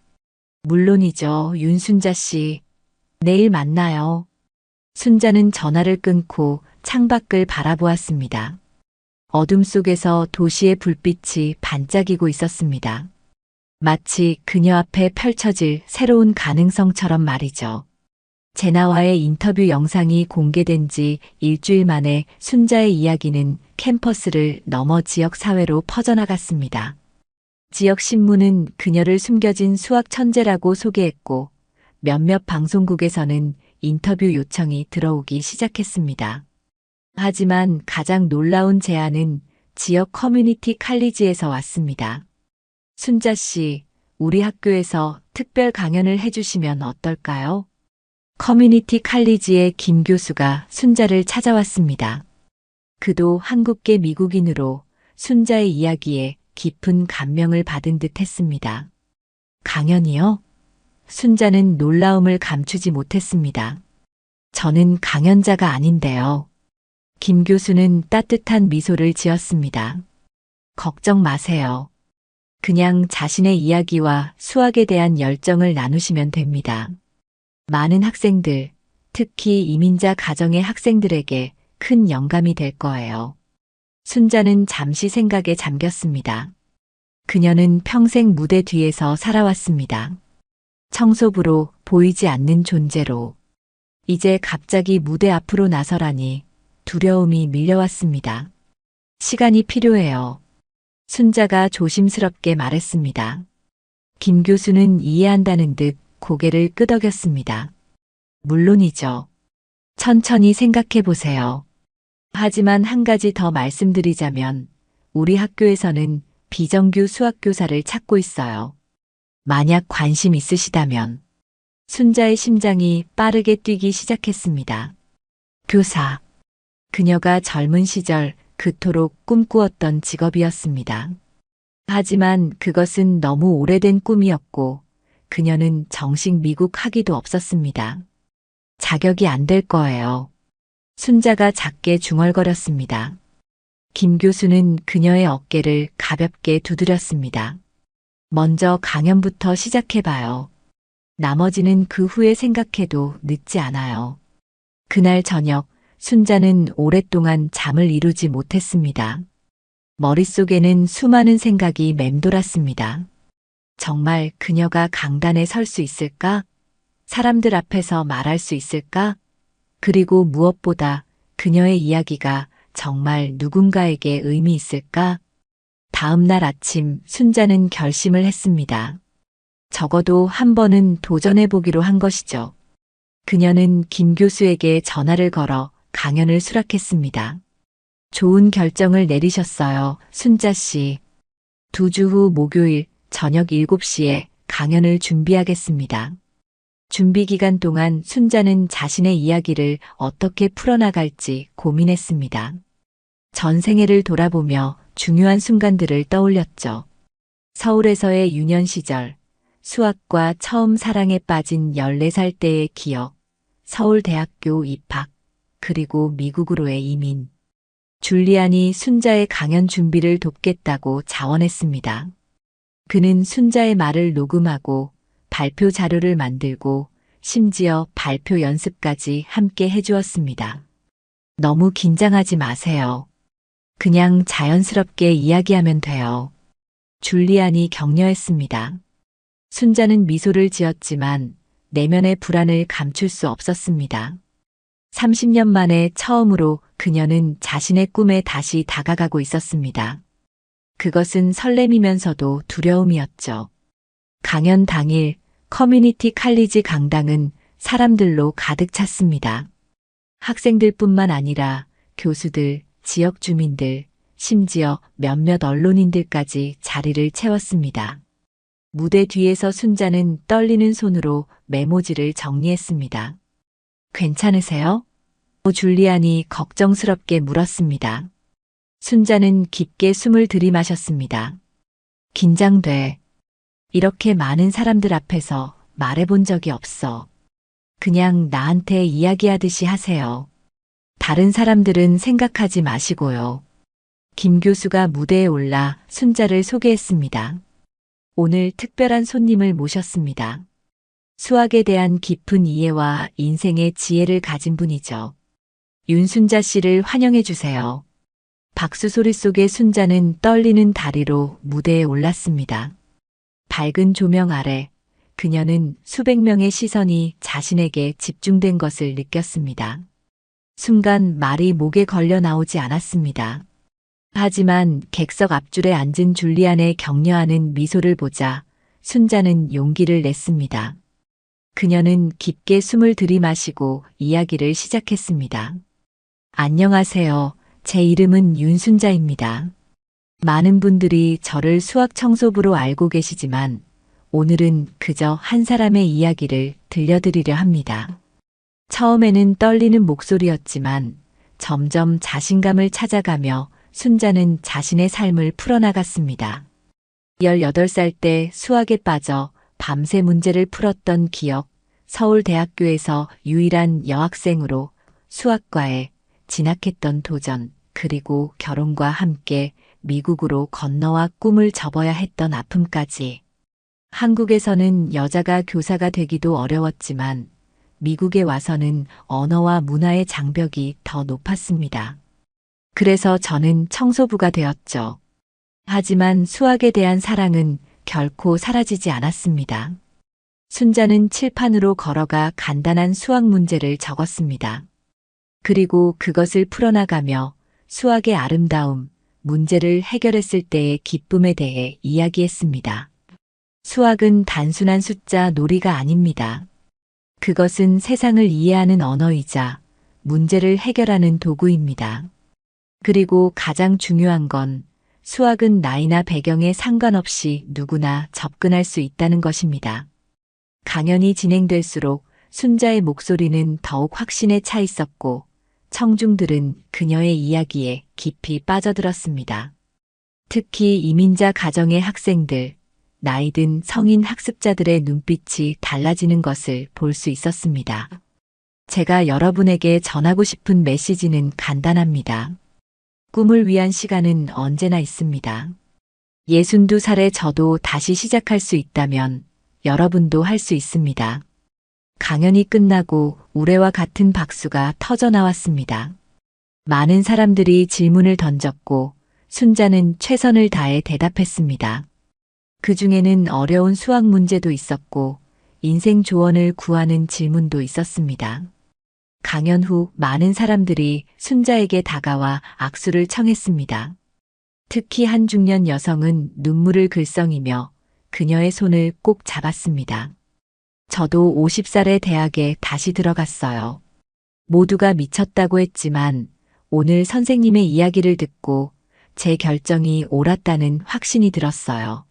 물론이죠, 윤순자 씨. 내일 만나요. 순자는 전화를 끊고 창밖을 바라보았습니다. 어둠 속에서 도시의 불빛이 반짝이고 있었습니다. 마치 그녀 앞에 펼쳐질 새로운 가능성처럼 말이죠. 제나와의 인터뷰 영상이 공개된 지 일주일 만에 순자의 이야기는 캠퍼스를 넘어 지역 사회로 퍼져나갔습니다. 지역 신문은 그녀를 숨겨진 수학 천재라고 소개했고 몇몇 방송국에서는 인터뷰 요청이 들어오기 시작했습니다. 하지만 가장 놀라운 제안은 지역 커뮤니티 칼리지에서 왔습니다. 순자 씨, 우리 학교에서 특별 강연을 해주시면 어떨까요? 커뮤니티 칼리지의 김 교수가 순자를 찾아왔습니다. 그도 한국계 미국인으로 순자의 이야기에 깊은 감명을 받은 듯 했습니다. 강연이요? 순자는 놀라움을 감추지 못했습니다. 저는 강연자가 아닌데요. 김 교수는 따뜻한 미소를 지었습니다. 걱정 마세요. 그냥 자신의 이야기와 수학에 대한 열정을 나누시면 됩니다. 많은 학생들, 특히 이민자 가정의 학생들에게 큰 영감이 될 거예요. 순자는 잠시 생각에 잠겼습니다. 그녀는 평생 무대 뒤에서 살아왔습니다. 청소부로, 보이지 않는 존재로. 이제 갑자기 무대 앞으로 나서라니 두려움이 밀려왔습니다. 시간이 필요해요. 순자가 조심스럽게 말했습니다. 김 교수는 이해한다는 듯 고개를 끄덕였습니다. 물론이죠. 천천히 생각해 보세요. 하지만 한 가지 더 말씀드리자면 우리 학교에서는 비정규 수학교사를 찾고 있어요. 만약 관심 있으시다면. 순자의 심장이 빠르게 뛰기 시작했습니다. 교사. 그녀가 젊은 시절 그토록 꿈꾸었던 직업이었습니다. 하지만 그것은 너무 오래된 꿈이었고 그녀는 정식 미국 학위도 없었습니다. 자격이 안 될 거예요. 순자가 작게 중얼거렸습니다. 김 교수는 그녀의 어깨를 가볍게 두드렸습니다. 먼저 강연부터 시작해봐요. 나머지는 그 후에 생각해도 늦지 않아요. 그날 저녁 순자는 오랫동안 잠을 이루지 못했습니다. 머릿속에는 수많은 생각이 맴돌았습니다. 정말 그녀가 강단에 설 수 있을까? 사람들 앞에서 말할 수 있을까? 그리고 무엇보다 그녀의 이야기가 정말 누군가에게 의미 있을까? 다음 날 아침 순자는 결심을 했습니다. 적어도 한 번은 도전해보기로 한 것이죠. 그녀는 김 교수에게 전화를 걸어 강연을 수락했습니다. 좋은 결정을 내리셨어요, 순자 씨. 2주 후 목요일 저녁 7시에 강연을 준비하겠습니다. 준비 기간 동안 순자는 자신의 이야기를 어떻게 풀어나갈지 고민했습니다. 전생애를 돌아보며 중요한 순간들을 떠올렸죠. 서울에서의 유년 시절, 수학과 처음 사랑에 빠진 14살 때의 기억, 서울대학교 입학, 그리고 미국으로의 이민. 줄리안이 순자의 강연 준비를 돕겠다고 자원했습니다. 그는 순자의 말을 녹음하고 발표 자료를 만들고 심지어 발표 연습까지 함께 해주었습니다. 너무 긴장하지 마세요. 그냥 자연스럽게 이야기하면 돼요. 줄리안이 격려했습니다. 순자는 미소를 지었지만 내면의 불안을 감출 수 없었습니다. 30년 만에 처음으로 그녀는 자신의 꿈에 다시 다가가고 있었습니다. 그것은 설렘이면서도 두려움이었죠. 강연 당일 커뮤니티 칼리지 강당은 사람들로 가득 찼습니다. 학생들뿐만 아니라 교수들, 지역 주민들, 심지어 몇몇 언론인들까지 자리를 채웠습니다. 무대 뒤에서 순자는 떨리는 손으로 메모지를 정리했습니다. 괜찮으세요? 줄리안이 걱정스럽게 물었습니다. 순자는 깊게 숨을 들이마셨습니다. 긴장돼. 이렇게 많은 사람들 앞에서 말해본 적이 없어. 그냥 나한테 이야기하듯이 하세요. 다른 사람들은 생각하지 마시고요. 김 교수가 무대에 올라 순자를 소개했습니다. 오늘 특별한 손님을 모셨습니다. 수학에 대한 깊은 이해와 인생의 지혜를 가진 분이죠. 윤순자 씨를 환영해 주세요. 박수 소리 속에 순자는 떨리는 다리로 무대에 올랐습니다. 밝은 조명 아래 그녀는 수백 명의 시선이 자신에게 집중된 것을 느꼈습니다. 순간 말이 목에 걸려 나오지 않았습니다. 하지만 객석 앞줄에 앉은 줄리안의 격려하는 미소를 보자 순자는 용기를 냈습니다. 그녀는 깊게 숨을 들이마시고 이야기를 시작했습니다. 안녕하세요. 제 이름은 윤순자입니다. 많은 분들이 저를 수학 청소부로 알고 계시지만 오늘은 그저 한 사람의 이야기를 들려드리려 합니다. 처음에는 떨리는 목소리였지만 점점 자신감을 찾아가며 순자는 자신의 삶을 풀어나갔습니다. 18살 때 수학에 빠져 밤새 문제를 풀었던 기억, 서울대학교에서 유일한 여학생으로 수학과에 진학했던 도전, 그리고 결혼과 함께 미국으로 건너와 꿈을 접어야 했던 아픔까지. 한국에서는 여자가 교사가 되기도 어려웠지만 미국에 와서는 언어와 문화의 장벽이 더 높았습니다. 그래서 저는 청소부가 되었죠. 하지만 수학에 대한 사랑은 결코 사라지지 않았습니다. 순자는 칠판으로 걸어가 간단한 수학 문제를 적었습니다. 그리고 그것을 풀어나가며 수학의 아름다움, 문제를 해결했을 때의 기쁨에 대해 이야기했습니다. 수학은 단순한 숫자 놀이가 아닙니다. 그것은 세상을 이해하는 언어이자 문제를 해결하는 도구입니다. 그리고 가장 중요한 건 수학은 나이나 배경에 상관없이 누구나 접근할 수 있다는 것입니다. 강연이 진행될수록 순자의 목소리는 더욱 확신에 차 있었고 청중들은 그녀의 이야기에 깊이 빠져들었습니다. 특히 이민자 가정의 학생들, 나이든 성인 학습자들의 눈빛이 달라지는 것을 볼 수 있었습니다. 제가 여러분에게 전하고 싶은 메시지는 간단합니다. 꿈을 위한 시간은 언제나 있습니다. 62살의 저도 다시 시작할 수 있다면 여러분도 할 수 있습니다. 강연이 끝나고 우레와 같은 박수가 터져 나왔습니다. 많은 사람들이 질문을 던졌고 순자는 최선을 다해 대답했습니다. 그 중에는 어려운 수학 문제도 있었고 인생 조언을 구하는 질문도 있었습니다. 강연 후 많은 사람들이 순자에게 다가와 악수를 청했습니다. 특히 한 중년 여성은 눈물을 글썽이며 그녀의 손을 꼭 잡았습니다. 저도 50살의 대학에 다시 들어갔어요. 모두가 미쳤다고 했지만 오늘 선생님의 이야기를 듣고 제 결정이 옳았다는 확신이 들었어요.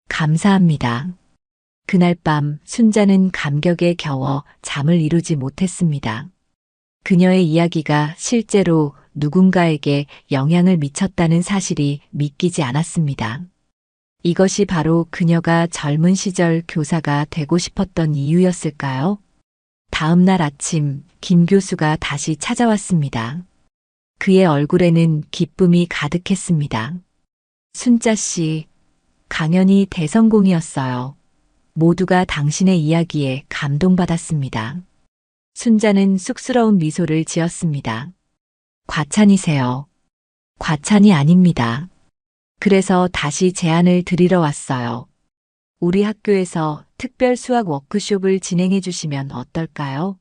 감사합니다. 그날 밤 순자는 감격에 겨워 잠을 이루지 못했습니다. 그녀의 이야기가 실제로 누군가에게 영향을 미쳤다는 사실이 믿기지 않았습니다. 이것이 바로 그녀가 젊은 시절 교사가 되고 싶었던 이유였을까요? 다음 날 아침 김 교수가 다시 찾아왔습니다. 그의 얼굴에는 기쁨이 가득했습니다. 순자 씨, 강연이 대성공이었어요. 모두가 당신의 이야기에 감동받았습니다. 순자는 쑥스러운 미소를 지었습니다. 과찬이세요. 과찬이 아닙니다. 그래서 다시 제안을 드리러 왔어요. 우리 학교에서 특별 수학 워크숍을 진행해 주시면 어떨까요?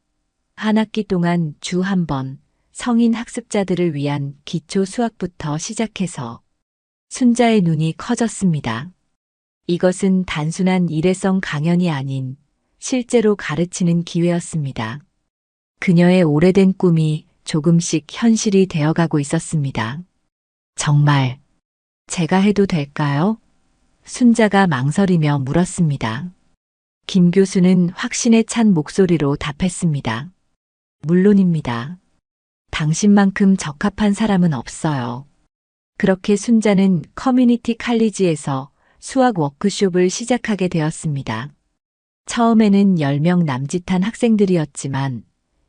한 학기 동안 주 한 번 성인 학습자들을 위한 기초 수학부터 시작해서 순자의 눈이 커졌습니다. 이것은 단순한 일회성 강연이 아닌 실제로 가르치는 기회였습니다. 그녀의 오래된 꿈이 조금씩 현실이 되어가고 있었습니다. 정말 제가 해도 될까요? 순자가 망설이며 물었습니다. 김 교수는 확신에 찬 목소리로 답했습니다. 물론입니다. 당신만큼 적합한 사람은 없어요. 그렇게 순자는 커뮤니티 칼리지에서 수학 워크숍을 시작하게 되었습니다. 처음에는 10명 남짓한 학생들이었지만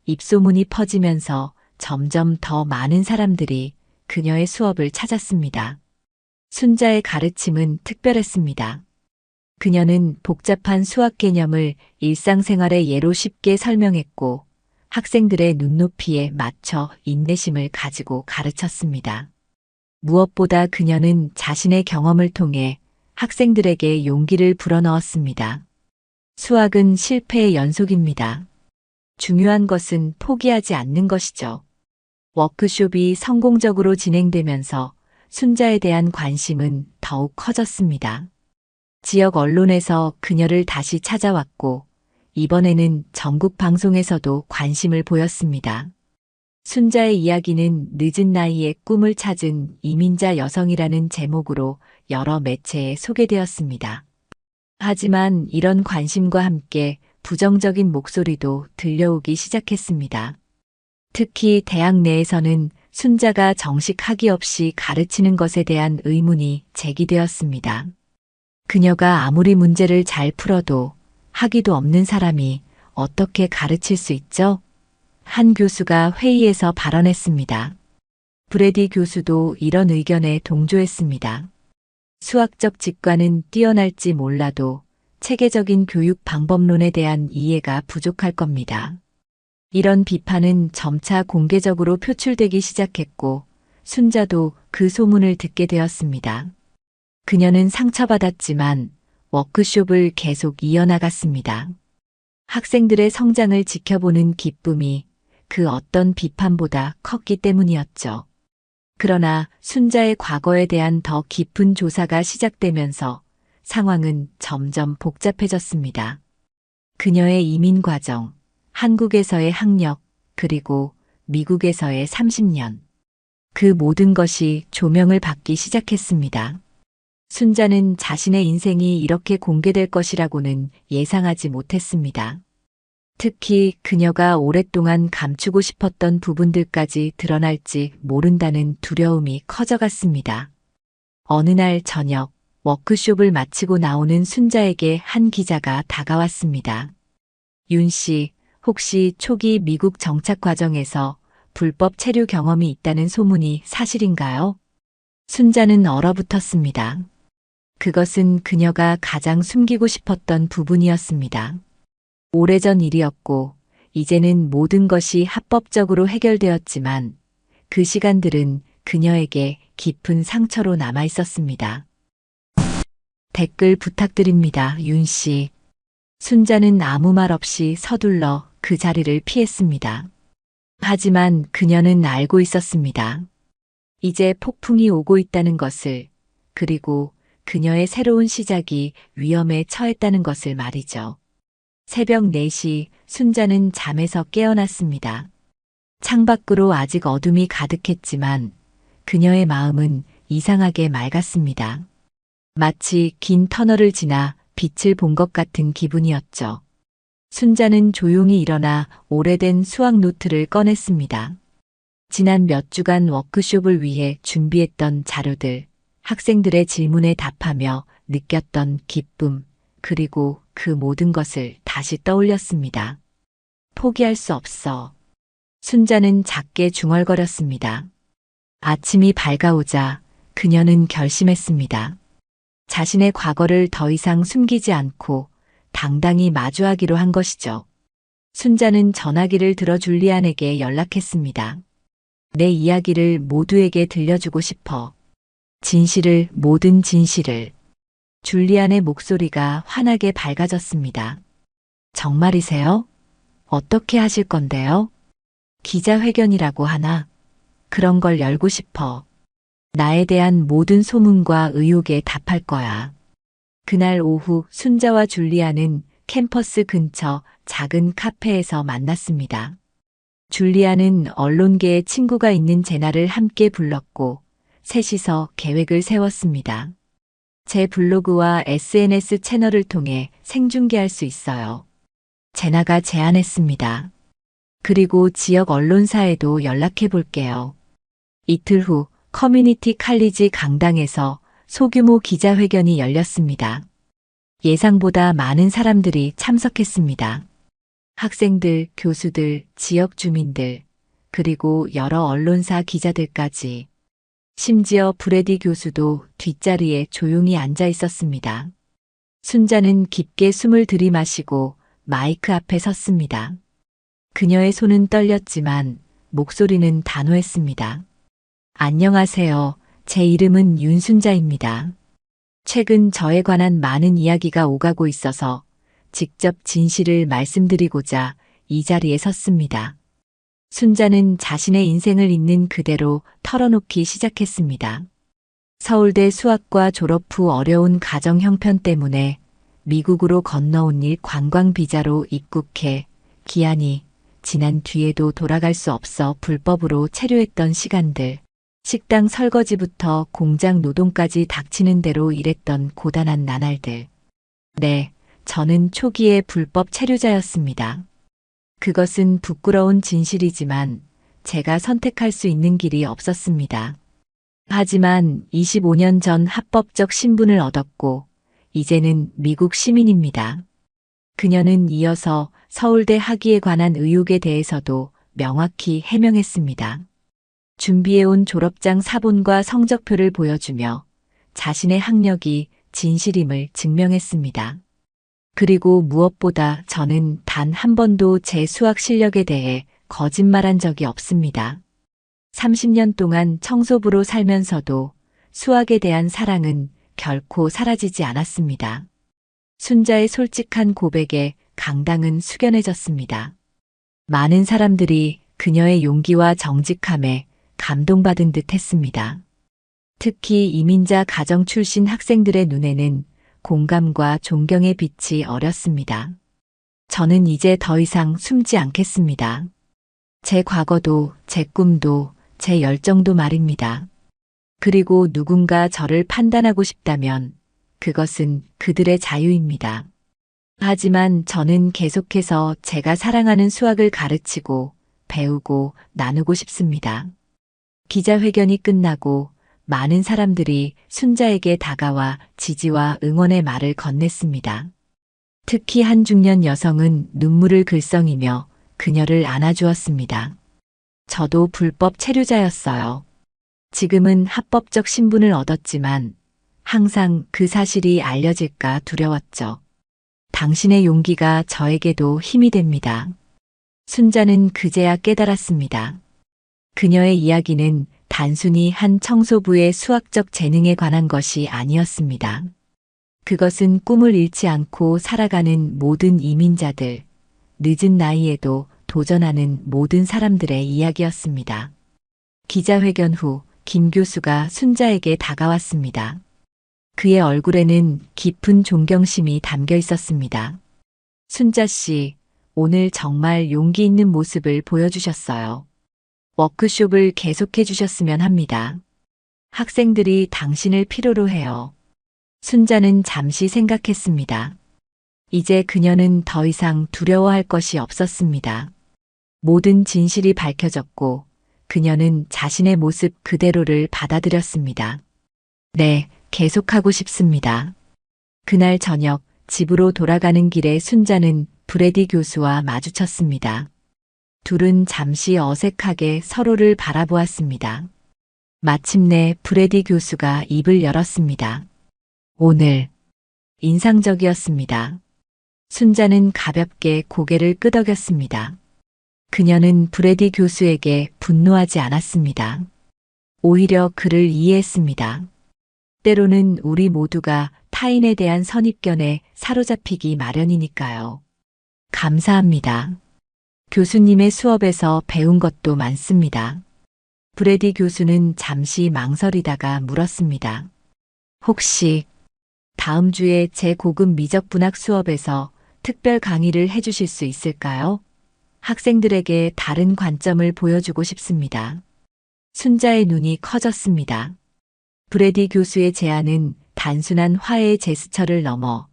입소문이 퍼지면서 점점 더 많은 사람들이 그녀의 수업을 찾았습니다. 순자의 가르침은 특별했습니다. 그녀는 복잡한 수학 개념을 일상생활의 예로 쉽게 설명했고 학생들의 눈높이에 맞춰 인내심을 가지고 가르쳤습니다. 무엇보다 그녀는 자신의 경험을 통해 학생들에게 용기를 불어넣었습니다. 수학은 실패의 연속입니다. 중요한 것은 포기하지 않는 것이죠. 워크숍이 성공적으로 진행되면서 순자에 대한 관심은 더욱 커졌습니다. 지역 언론에서 그녀를 다시 찾아왔고 이번에는 전국 방송에서도 관심을 보였습니다. 순자의 이야기는 늦은 나이에 꿈을 찾은 이민자 여성이라는 제목으로 여러 매체에 소개되었습니다. 하지만 이런 관심과 함께 부정적인 목소리도 들려오기 시작했습니다. 특히 대학 내에서는 순자가 정식 학위 없이 가르치는 것에 대한 의문이 제기되었습니다. 그녀가 아무리 문제를 잘 풀어도 학위도 없는 사람이 어떻게 가르칠 수 있죠? 한 교수가 회의에서 발언했습니다. 브래디 교수도 이런 의견에 동조했습니다. 수학적 직관은 뛰어날지 몰라도 체계적인 교육 방법론에 대한 이해가 부족할 겁니다. 이런 비판은 점차 공개적으로 표출되기 시작했고 순자도 그 소문을 듣게 되었습니다. 그녀는 상처받았지만 워크숍을 계속 이어나갔습니다. 학생들의 성장을 지켜보는 기쁨이 그 어떤 비판보다 컸기 때문이었죠. 그러나 순자의 과거에 대한 더 깊은 조사가 시작되면서 상황은 점점 복잡해졌습니다. 그녀의 이민 과정, 한국에서의 학력, 그리고 미국에서의 30년. 그 모든 것이 조명을 받기 시작했습니다. 순자는 자신의 인생이 이렇게 공개될 것이라고는 예상하지 못했습니다. 특히 그녀가 오랫동안 감추고 싶었던 부분들까지 드러날지 모른다는 두려움이 커져갔습니다. 어느 날 저녁, 워크숍을 마치고 나오는 순자에게 한 기자가 다가왔습니다. 윤 씨, 혹시 초기 미국 정착 과정에서 불법 체류 경험이 있다는 소문이 사실인가요? 순자는 얼어붙었습니다. 그것은 그녀가 가장 숨기고 싶었던 부분이었습니다. 오래전 일이었고, 이제는 모든 것이 합법적으로 해결되었지만, 그 시간들은 그녀에게 깊은 상처로 남아 있었습니다. 댓글 부탁드립니다, 윤 씨. 순자는 아무 말 없이 서둘러 그 자리를 피했습니다. 하지만 그녀는 알고 있었습니다. 이제 폭풍이 오고 있다는 것을, 그리고 그녀의 새로운 시작이 위험에 처했다는 것을 말이죠. 새벽 4시 순자는 잠에서 깨어났습니다. 창밖으로 아직 어둠이 가득했지만 그녀의 마음은 이상하게 맑았습니다. 마치 긴 터널을 지나 빛을 본 것 같은 기분이었죠. 순자는 조용히 일어나 오래된 수학 노트를 꺼냈습니다. 지난 몇 주간 워크숍을 위해 준비했던 자료들, 학생들의 질문에 답하며 느꼈던 기쁨, 그리고 그 모든 것을 다시 떠올렸습니다. 포기할 수 없어. 순자는 작게 중얼거렸습니다. 아침이 밝아오자 그녀는 결심했습니다. 자신의 과거를 더 이상 숨기지 않고 당당히 마주하기로 한 것이죠. 순자는 전화기를 들어 줄리안에게 연락했습니다. 내 이야기를 모두에게 들려주고 싶어. 진실을, 모든 진실을. 줄리안의 목소리가 환하게 밝아졌습니다. 정말이세요? 어떻게 하실 건데요? 기자회견이라고 하나? 그런 걸 열고 싶어. 나에 대한 모든 소문과 의혹에 답할 거야. 그날 오후 순자와 줄리안은 캠퍼스 근처 작은 카페에서 만났습니다. 줄리안은 언론계에 친구가 있는 제나를 함께 불렀고 셋이서 계획을 세웠습니다. 제 블로그와 SNS 채널을 통해 생중계할 수 있어요. 제나가 제안했습니다. 그리고 지역 언론사에도 연락해 볼게요. 이틀 후 커뮤니티 칼리지 강당에서 소규모 기자회견이 열렸습니다. 예상보다 많은 사람들이 참석했습니다. 학생들, 교수들, 지역 주민들, 그리고 여러 언론사 기자들까지. 심지어 브래디 교수도 뒷자리에 조용히 앉아 있었습니다. 순자는 깊게 숨을 들이마시고 마이크 앞에 섰습니다. 그녀의 손은 떨렸지만 목소리는 단호했습니다. 안녕하세요. 제 이름은 윤순자입니다. 최근 저에 관한 많은 이야기가 오가고 있어서 직접 진실을 말씀드리고자 이 자리에 섰습니다. 순자는 자신의 인생을 있는 그대로 털어놓기 시작했습니다. 서울대 수학과 졸업 후 어려운 가정 형편 때문에 미국으로 건너온 일 관광 비자로 입국해 기한이 지난 뒤에도 돌아갈 수 없어 불법으로 체류했던 시간들, 식당 설거지부터 공장 노동까지 닥치는 대로 일했던 고단한 나날들. 네, 저는 초기의 불법 체류자였습니다. 그것은 부끄러운 진실이지만 제가 선택할 수 있는 길이 없었습니다. 하지만 25년 전 합법적 신분을 얻었고 이제는 미국 시민입니다. 그녀는 이어서 서울대 학위에 관한 의혹에 대해서도 명확히 해명했습니다. 준비해온 졸업장 사본과 성적표를 보여주며 자신의 학력이 진실임을 증명했습니다. 그리고 무엇보다 저는 단 한 번도 제 수학 실력에 대해 거짓말한 적이 없습니다. 30년 동안 청소부로 살면서도 수학에 대한 사랑은 결코 사라지지 않았습니다. 순자의 솔직한 고백에 강당은 숙연해졌습니다. 많은 사람들이 그녀의 용기와 정직함에 감동받은 듯 했습니다. 특히 이민자 가정 출신 학생들의 눈에는 공감과 존경의 빛이 어렸습니다. 저는 이제 더 이상 숨지 않겠습니다. 제 과거도, 제 꿈도, 제 열정도 말입니다. 그리고 누군가 저를 판단하고 싶다면 그것은 그들의 자유입니다. 하지만 저는 계속해서 제가 사랑하는 수학을 가르치고 배우고 나누고 싶습니다. 기자회견이 끝나고 많은 사람들이 순자에게 다가와 지지와 응원의 말을 건넸습니다. 특히 한 중년 여성은 눈물을 글썽이며 그녀를 안아주었습니다. 저도 불법 체류자였어요. 지금은 합법적 신분을 얻었지만 항상 그 사실이 알려질까 두려웠죠. 당신의 용기가 저에게도 힘이 됩니다. 순자는 그제야 깨달았습니다. 그녀의 이야기는 단순히 한 청소부의 수학적 재능에 관한 것이 아니었습니다. 그것은 꿈을 잃지 않고 살아가는 모든 이민자들, 늦은 나이에도 도전하는 모든 사람들의 이야기였습니다. 기자회견 후 김 교수가 순자에게 다가왔습니다. 그의 얼굴에는 깊은 존경심이 담겨 있었습니다. 순자 씨, 오늘 정말 용기 있는 모습을 보여주셨어요. 워크숍을 계속해 주셨으면 합니다. 학생들이 당신을 필요로 해요. 순자는 잠시 생각했습니다. 이제 그녀는 더 이상 두려워할 것이 없었습니다. 모든 진실이 밝혀졌고 그녀는 자신의 모습 그대로를 받아들였습니다. 네, 계속하고 싶습니다. 그날 저녁 집으로 돌아가는 길에 순자는 브래디 교수와 마주쳤습니다. 둘은 잠시 어색하게 서로를 바라보았습니다. 마침내 브래디 교수가 입을 열었습니다. 오늘 인상적이었습니다. 순자는 가볍게 고개를 끄덕였습니다. 그녀는 브래디 교수에게 분노하지 않았습니다. 오히려 그를 이해했습니다. 때로는 우리 모두가 타인에 대한 선입견에 사로잡히기 마련이니까요. 감사합니다. 교수님의 수업에서 배운 것도 많습니다. 브래디 교수는 잠시 망설이다가 물었습니다. 혹시 다음 주에 제 고급 미적분학 수업에서 특별 강의를 해주실 수 있을까요? 학생들에게 다른 관점을 보여주고 싶습니다. 순자의 눈이 커졌습니다. 브래디 교수의 제안은 단순한 화해의 제스처를 넘어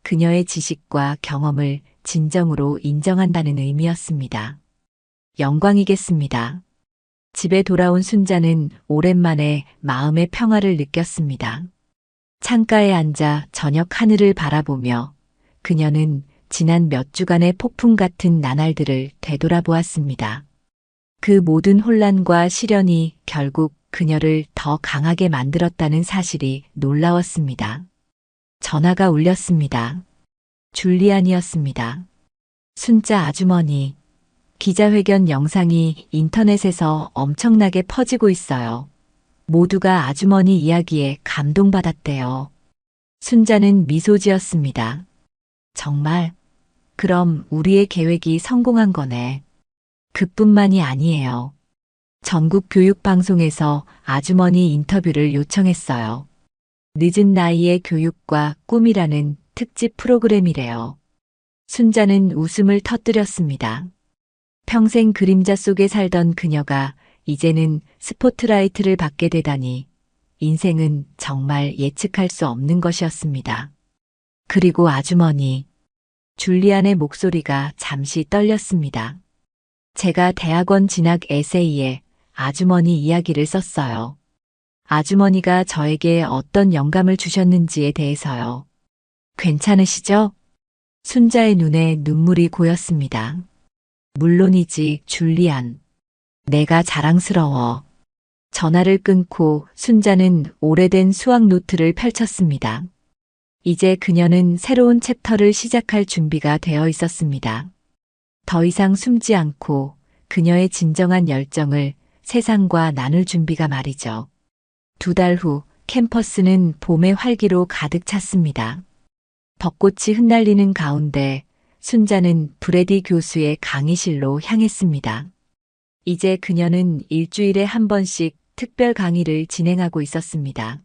그녀의 지식과 경험을 진정으로 인정한다는 의미였습니다. 영광이겠습니다. 집에 돌아온 순자는 오랜만에 마음의 평화를 느꼈습니다. 창가에 앉아 저녁 하늘을 바라보며 그녀는 지난 몇 주간의 폭풍 같은 나날들을 되돌아보았습니다. 그 모든 혼란과 시련이 결국 그녀를 더 강하게 만들었다는 사실이 놀라웠습니다. 전화가 울렸습니다. 줄리안이었습니다. 순자 아주머니, 기자회견 영상이 인터넷에서 엄청나게 퍼지고 있어요. 모두가 아주머니 이야기에 감동받았대요. 순자는 미소 지었습니다. 정말? 그럼 우리의 계획이 성공한 거네. 그뿐만이 아니에요. 전국 교육방송에서 아주머니 인터뷰를 요청했어요. 늦은 나이의 교육과 꿈이라는 특집 프로그램이래요. 순자는 웃음을 터뜨렸습니다. 평생 그림자 속에 살던 그녀가 이제는 스포트라이트를 받게 되다니 인생은 정말 예측할 수 없는 것이었습니다. 그리고 아주머니, 줄리안의 목소리가 잠시 떨렸습니다. 제가 대학원 진학 에세이에 아주머니 이야기를 썼어요. 아주머니가 저에게 어떤 영감을 주셨는지에 대해서요. 괜찮으시죠? 순자의 눈에 눈물이 고였습니다. 물론이지, 줄리안. 내가 자랑스러워. 전화를 끊고 순자는 오래된 수학 노트를 펼쳤습니다. 이제 그녀는 새로운 챕터를 시작할 준비가 되어 있었습니다. 더 이상 숨지 않고 그녀의 진정한 열정을 세상과 나눌 준비가 말이죠. 2달 후 캠퍼스는 봄의 활기로 가득 찼습니다. 벚꽃이 흩날리는 가운데 순자는 브래디 교수의 강의실로 향했습니다. 이제 그녀는 일주일에 한 번씩 특별 강의를 진행하고 있었습니다.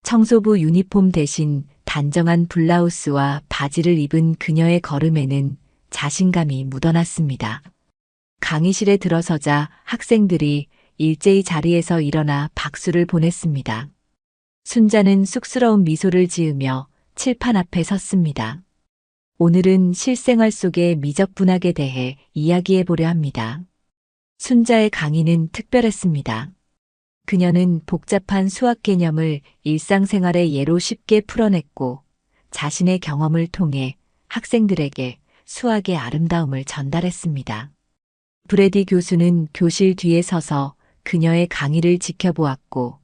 청소부 유니폼 대신 단정한 블라우스와 바지를 입은 그녀의 걸음에는 자신감이 묻어났습니다. 강의실에 들어서자 학생들이 일제히 자리에서 일어나 박수를 보냈습니다. 순자는 쑥스러운 미소를 지으며 칠판 앞에 섰습니다. 오늘은 실생활 속의 미적분학에 대해 이야기해 보려 합니다. 순자의 강의는 특별했습니다. 그녀는 복잡한 수학 개념을 일상생활의 예로 쉽게 풀어냈고 자신의 경험을 통해 학생들에게 수학의 아름다움을 전달했습니다. 브래디 교수는 교실 뒤에 서서 그녀의 강의를 지켜보았고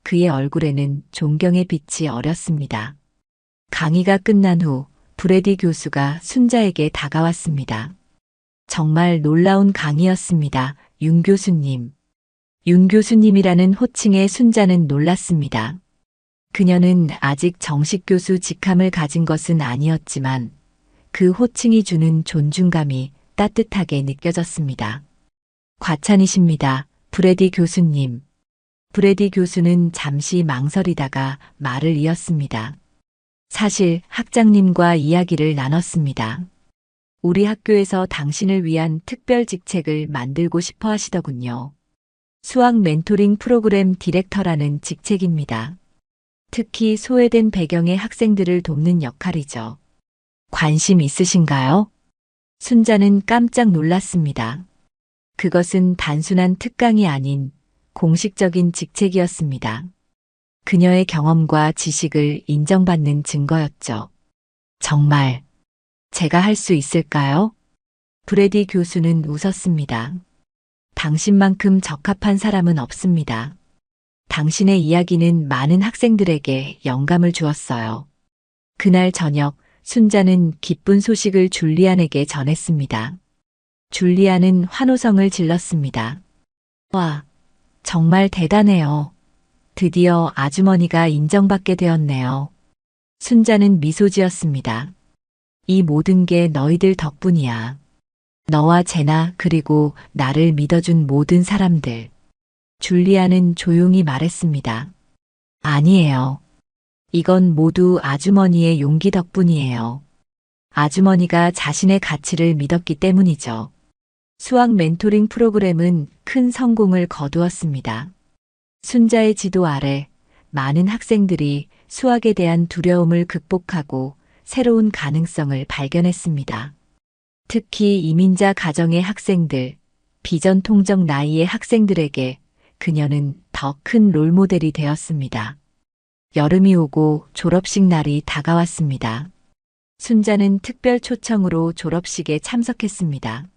그의 얼굴에는 존경의 빛이 어렸습니다. 강의가 끝난 후 브래디 교수가 순자에게 다가왔습니다. 정말 놀라운 강의였습니다. 윤 교수님. 윤 교수님이라는 호칭에 순자는 놀랐습니다. 그녀는 아직 정식 교수 직함을 가진 것은 아니었지만 그 호칭이 주는 존중감이 따뜻하게 느껴졌습니다. 과찬이십니다. 브래디 교수님. 브래디 교수는 잠시 망설이다가 말을 이었습니다. 사실 학장님과 이야기를 나눴습니다. 우리 학교에서 당신을 위한 특별 직책을 만들고 싶어 하시더군요. 수학 멘토링 프로그램 디렉터라는 직책입니다. 특히 소외된 배경의 학생들을 돕는 역할이죠. 관심 있으신가요? 순자는 깜짝 놀랐습니다. 그것은 단순한 특강이 아닌 공식적인 직책이었습니다. 그녀의 경험과 지식을 인정받는 증거였죠. 정말 제가 할 수 있을까요? 브래디 교수는 웃었습니다. 당신만큼 적합한 사람은 없습니다. 당신의 이야기는 많은 학생들에게 영감을 주었어요. 그날 저녁 순자는 기쁜 소식을 줄리안에게 전했습니다. 줄리안은 환호성을 질렀습니다. 와, 정말 대단해요. 드디어 아주머니가 인정받게 되었네요. 순자는 미소 지었습니다. 이 모든 게 너희들 덕분이야. 너와 제나 그리고 나를 믿어준 모든 사람들. 줄리아는 조용히 말했습니다. 아니에요. 이건 모두 아주머니의 용기 덕분이에요. 아주머니가 자신의 가치를 믿었기 때문이죠. 수학 멘토링 프로그램은 큰 성공을 거두었습니다. 순자의 지도 아래 많은 학생들이 수학에 대한 두려움을 극복하고 새로운 가능성을 발견했습니다. 특히 이민자 가정의 학생들, 비전통적 나이의 학생들에게 그녀는 더 큰 롤모델이 되었습니다. 여름이 오고 졸업식 날이 다가왔습니다. 순자는 특별 초청으로 졸업식에 참석했습니다.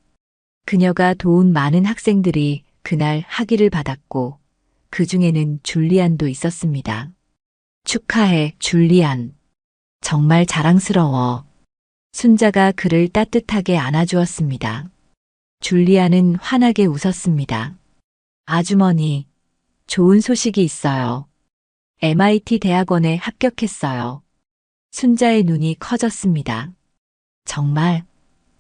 그녀가 도운 많은 학생들이 그날 학위를 받았고 그 중에는 줄리안도 있었습니다. 축하해, 줄리안. 정말 자랑스러워. 순자가 그를 따뜻하게 안아주었습니다. 줄리안은 환하게 웃었습니다. 아주머니, 좋은 소식이 있어요. MIT 대학원에 합격했어요. 순자의 눈이 커졌습니다. 정말,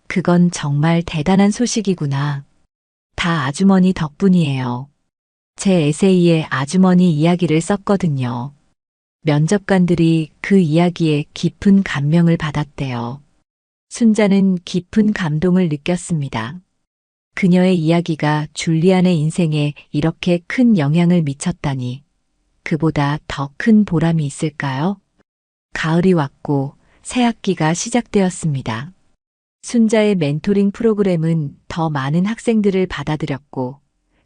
그건 정말 대단한 소식이구나. 다 아주머니 덕분이에요. 제 에세이에 아주머니 이야기를 썼거든요. 면접관들이 그 이야기에 깊은 감명을 받았대요. 순자는 깊은 감동을 느꼈습니다. 그녀의 이야기가 줄리안의 인생에 이렇게 큰 영향을 미쳤다니 그보다 더 큰 보람이 있을까요? 가을이 왔고 새 학기가 시작되었습니다. 순자의 멘토링 프로그램은 더 많은 학생들을 받아들였고,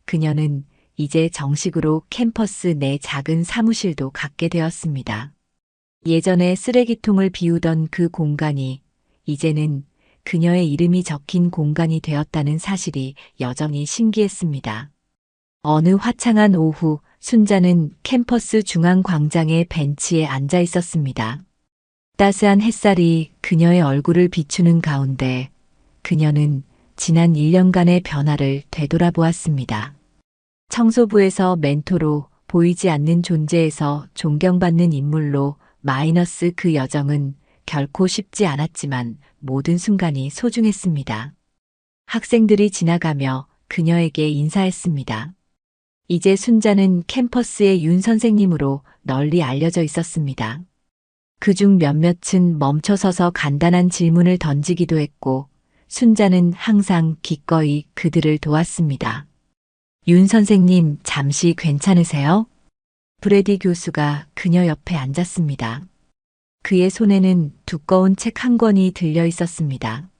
그녀는 이제 정식으로 캠퍼스 내 작은 사무실도 갖게 되었습니다. 예전에 쓰레기통을 비우던 그 공간이 이제는 그녀의 이름이 적힌 공간이 되었다는 사실이 여전히 신기했습니다. 어느 화창한 오후, 순자는 캠퍼스 중앙 광장의 벤치에 앉아 있었습니다. 따스한 햇살이 그녀의 얼굴을 비추는 가운데 그녀는 지난 1년간의 변화를 되돌아보았습니다. 청소부에서 멘토로, 보이지 않는 존재에서 존경받는 인물로 마이너스 그 여정은 결코 쉽지 않았지만 모든 순간이 소중했습니다. 학생들이 지나가며 그녀에게 인사했습니다. 이제 순자는 캠퍼스의 윤 선생님으로 널리 알려져 있었습니다. 그중 몇몇은 멈춰서서 간단한 질문을 던지기도 했고, 순자는 항상 기꺼이 그들을 도왔습니다. 윤 선생님, 잠시 괜찮으세요? 브래디 교수가 그녀 옆에 앉았습니다. 그의 손에는 두꺼운 책 한 권이 들려 있었습니다.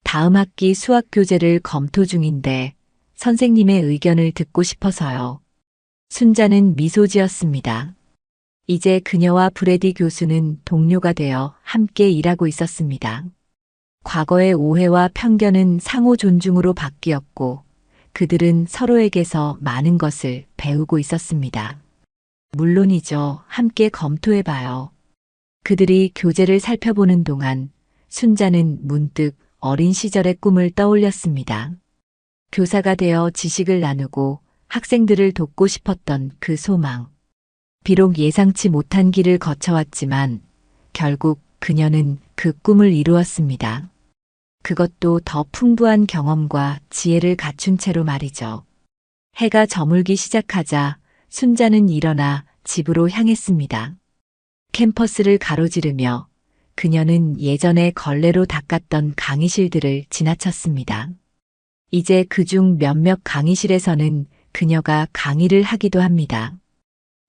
다음 학기 수학 교재를 검토 중인데 선생님의 의견을 듣고 싶어서요. 순자는 미소 지었습니다. 이제 그녀와 브래디 교수는 동료가 되어 함께 일하고 있었습니다. 과거의 오해와 편견은 상호 존중으로 바뀌었고 그들은 서로에게서 많은 것을 배우고 있었습니다. 물론이죠. 함께 검토해봐요. 그들이 교재를 살펴보는 동안 순자는 문득 어린 시절의 꿈을 떠올렸습니다. 교사가 되어 지식을 나누고 학생들을 돕고 싶었던 그 소망. 비록 예상치 못한 길을 거쳐왔지만 결국 그녀는 그 꿈을 이루었습니다. 그것도 더 풍부한 경험과 지혜를 갖춘 채로 말이죠. 해가 저물기 시작하자 순자는 일어나 집으로 향했습니다. 캠퍼스를 가로지르며 그녀는 예전에 걸레로 닦았던 강의실들을 지나쳤습니다. 이제 그중 몇몇 강의실에서는 그녀가 강의를 하기도 합니다.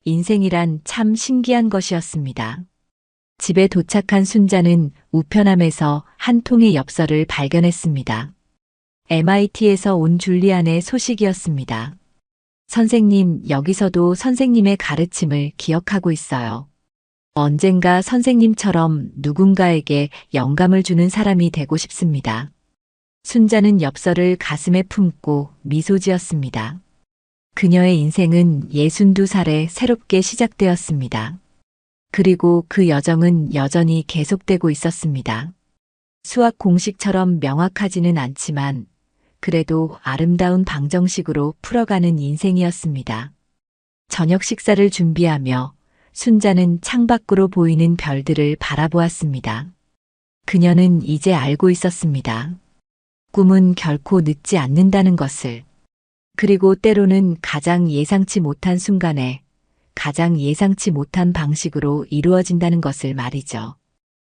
인생이란 참 신기한 것이었습니다. 집에 도착한 순자는 우편함에서 한 통의 엽서를 발견했습니다. MIT에서 온 줄리안의 소식이었습니다. 선생님, 여기서도 선생님의 가르침을 기억하고 있어요. 언젠가 선생님처럼 누군가에게 영감을 주는 사람이 되고 싶습니다. 순자는 엽서를 가슴에 품고 미소 지었습니다. 그녀의 인생은 62살에 새롭게 시작되었습니다. 그리고 그 여정은 여전히 계속되고 있었습니다. 수학 공식처럼 명확하지는 않지만 그래도 아름다운 방정식으로 풀어가는 인생이었습니다. 저녁 식사를 준비하며 순자는 창밖으로 보이는 별들을 바라보았습니다. 그녀는 이제 알고 있었습니다. 꿈은 결코 늦지 않는다는 것을. 그리고 때로는 가장 예상치 못한 순간에 가장 예상치 못한 방식으로 이루어진다는 것을 말이죠.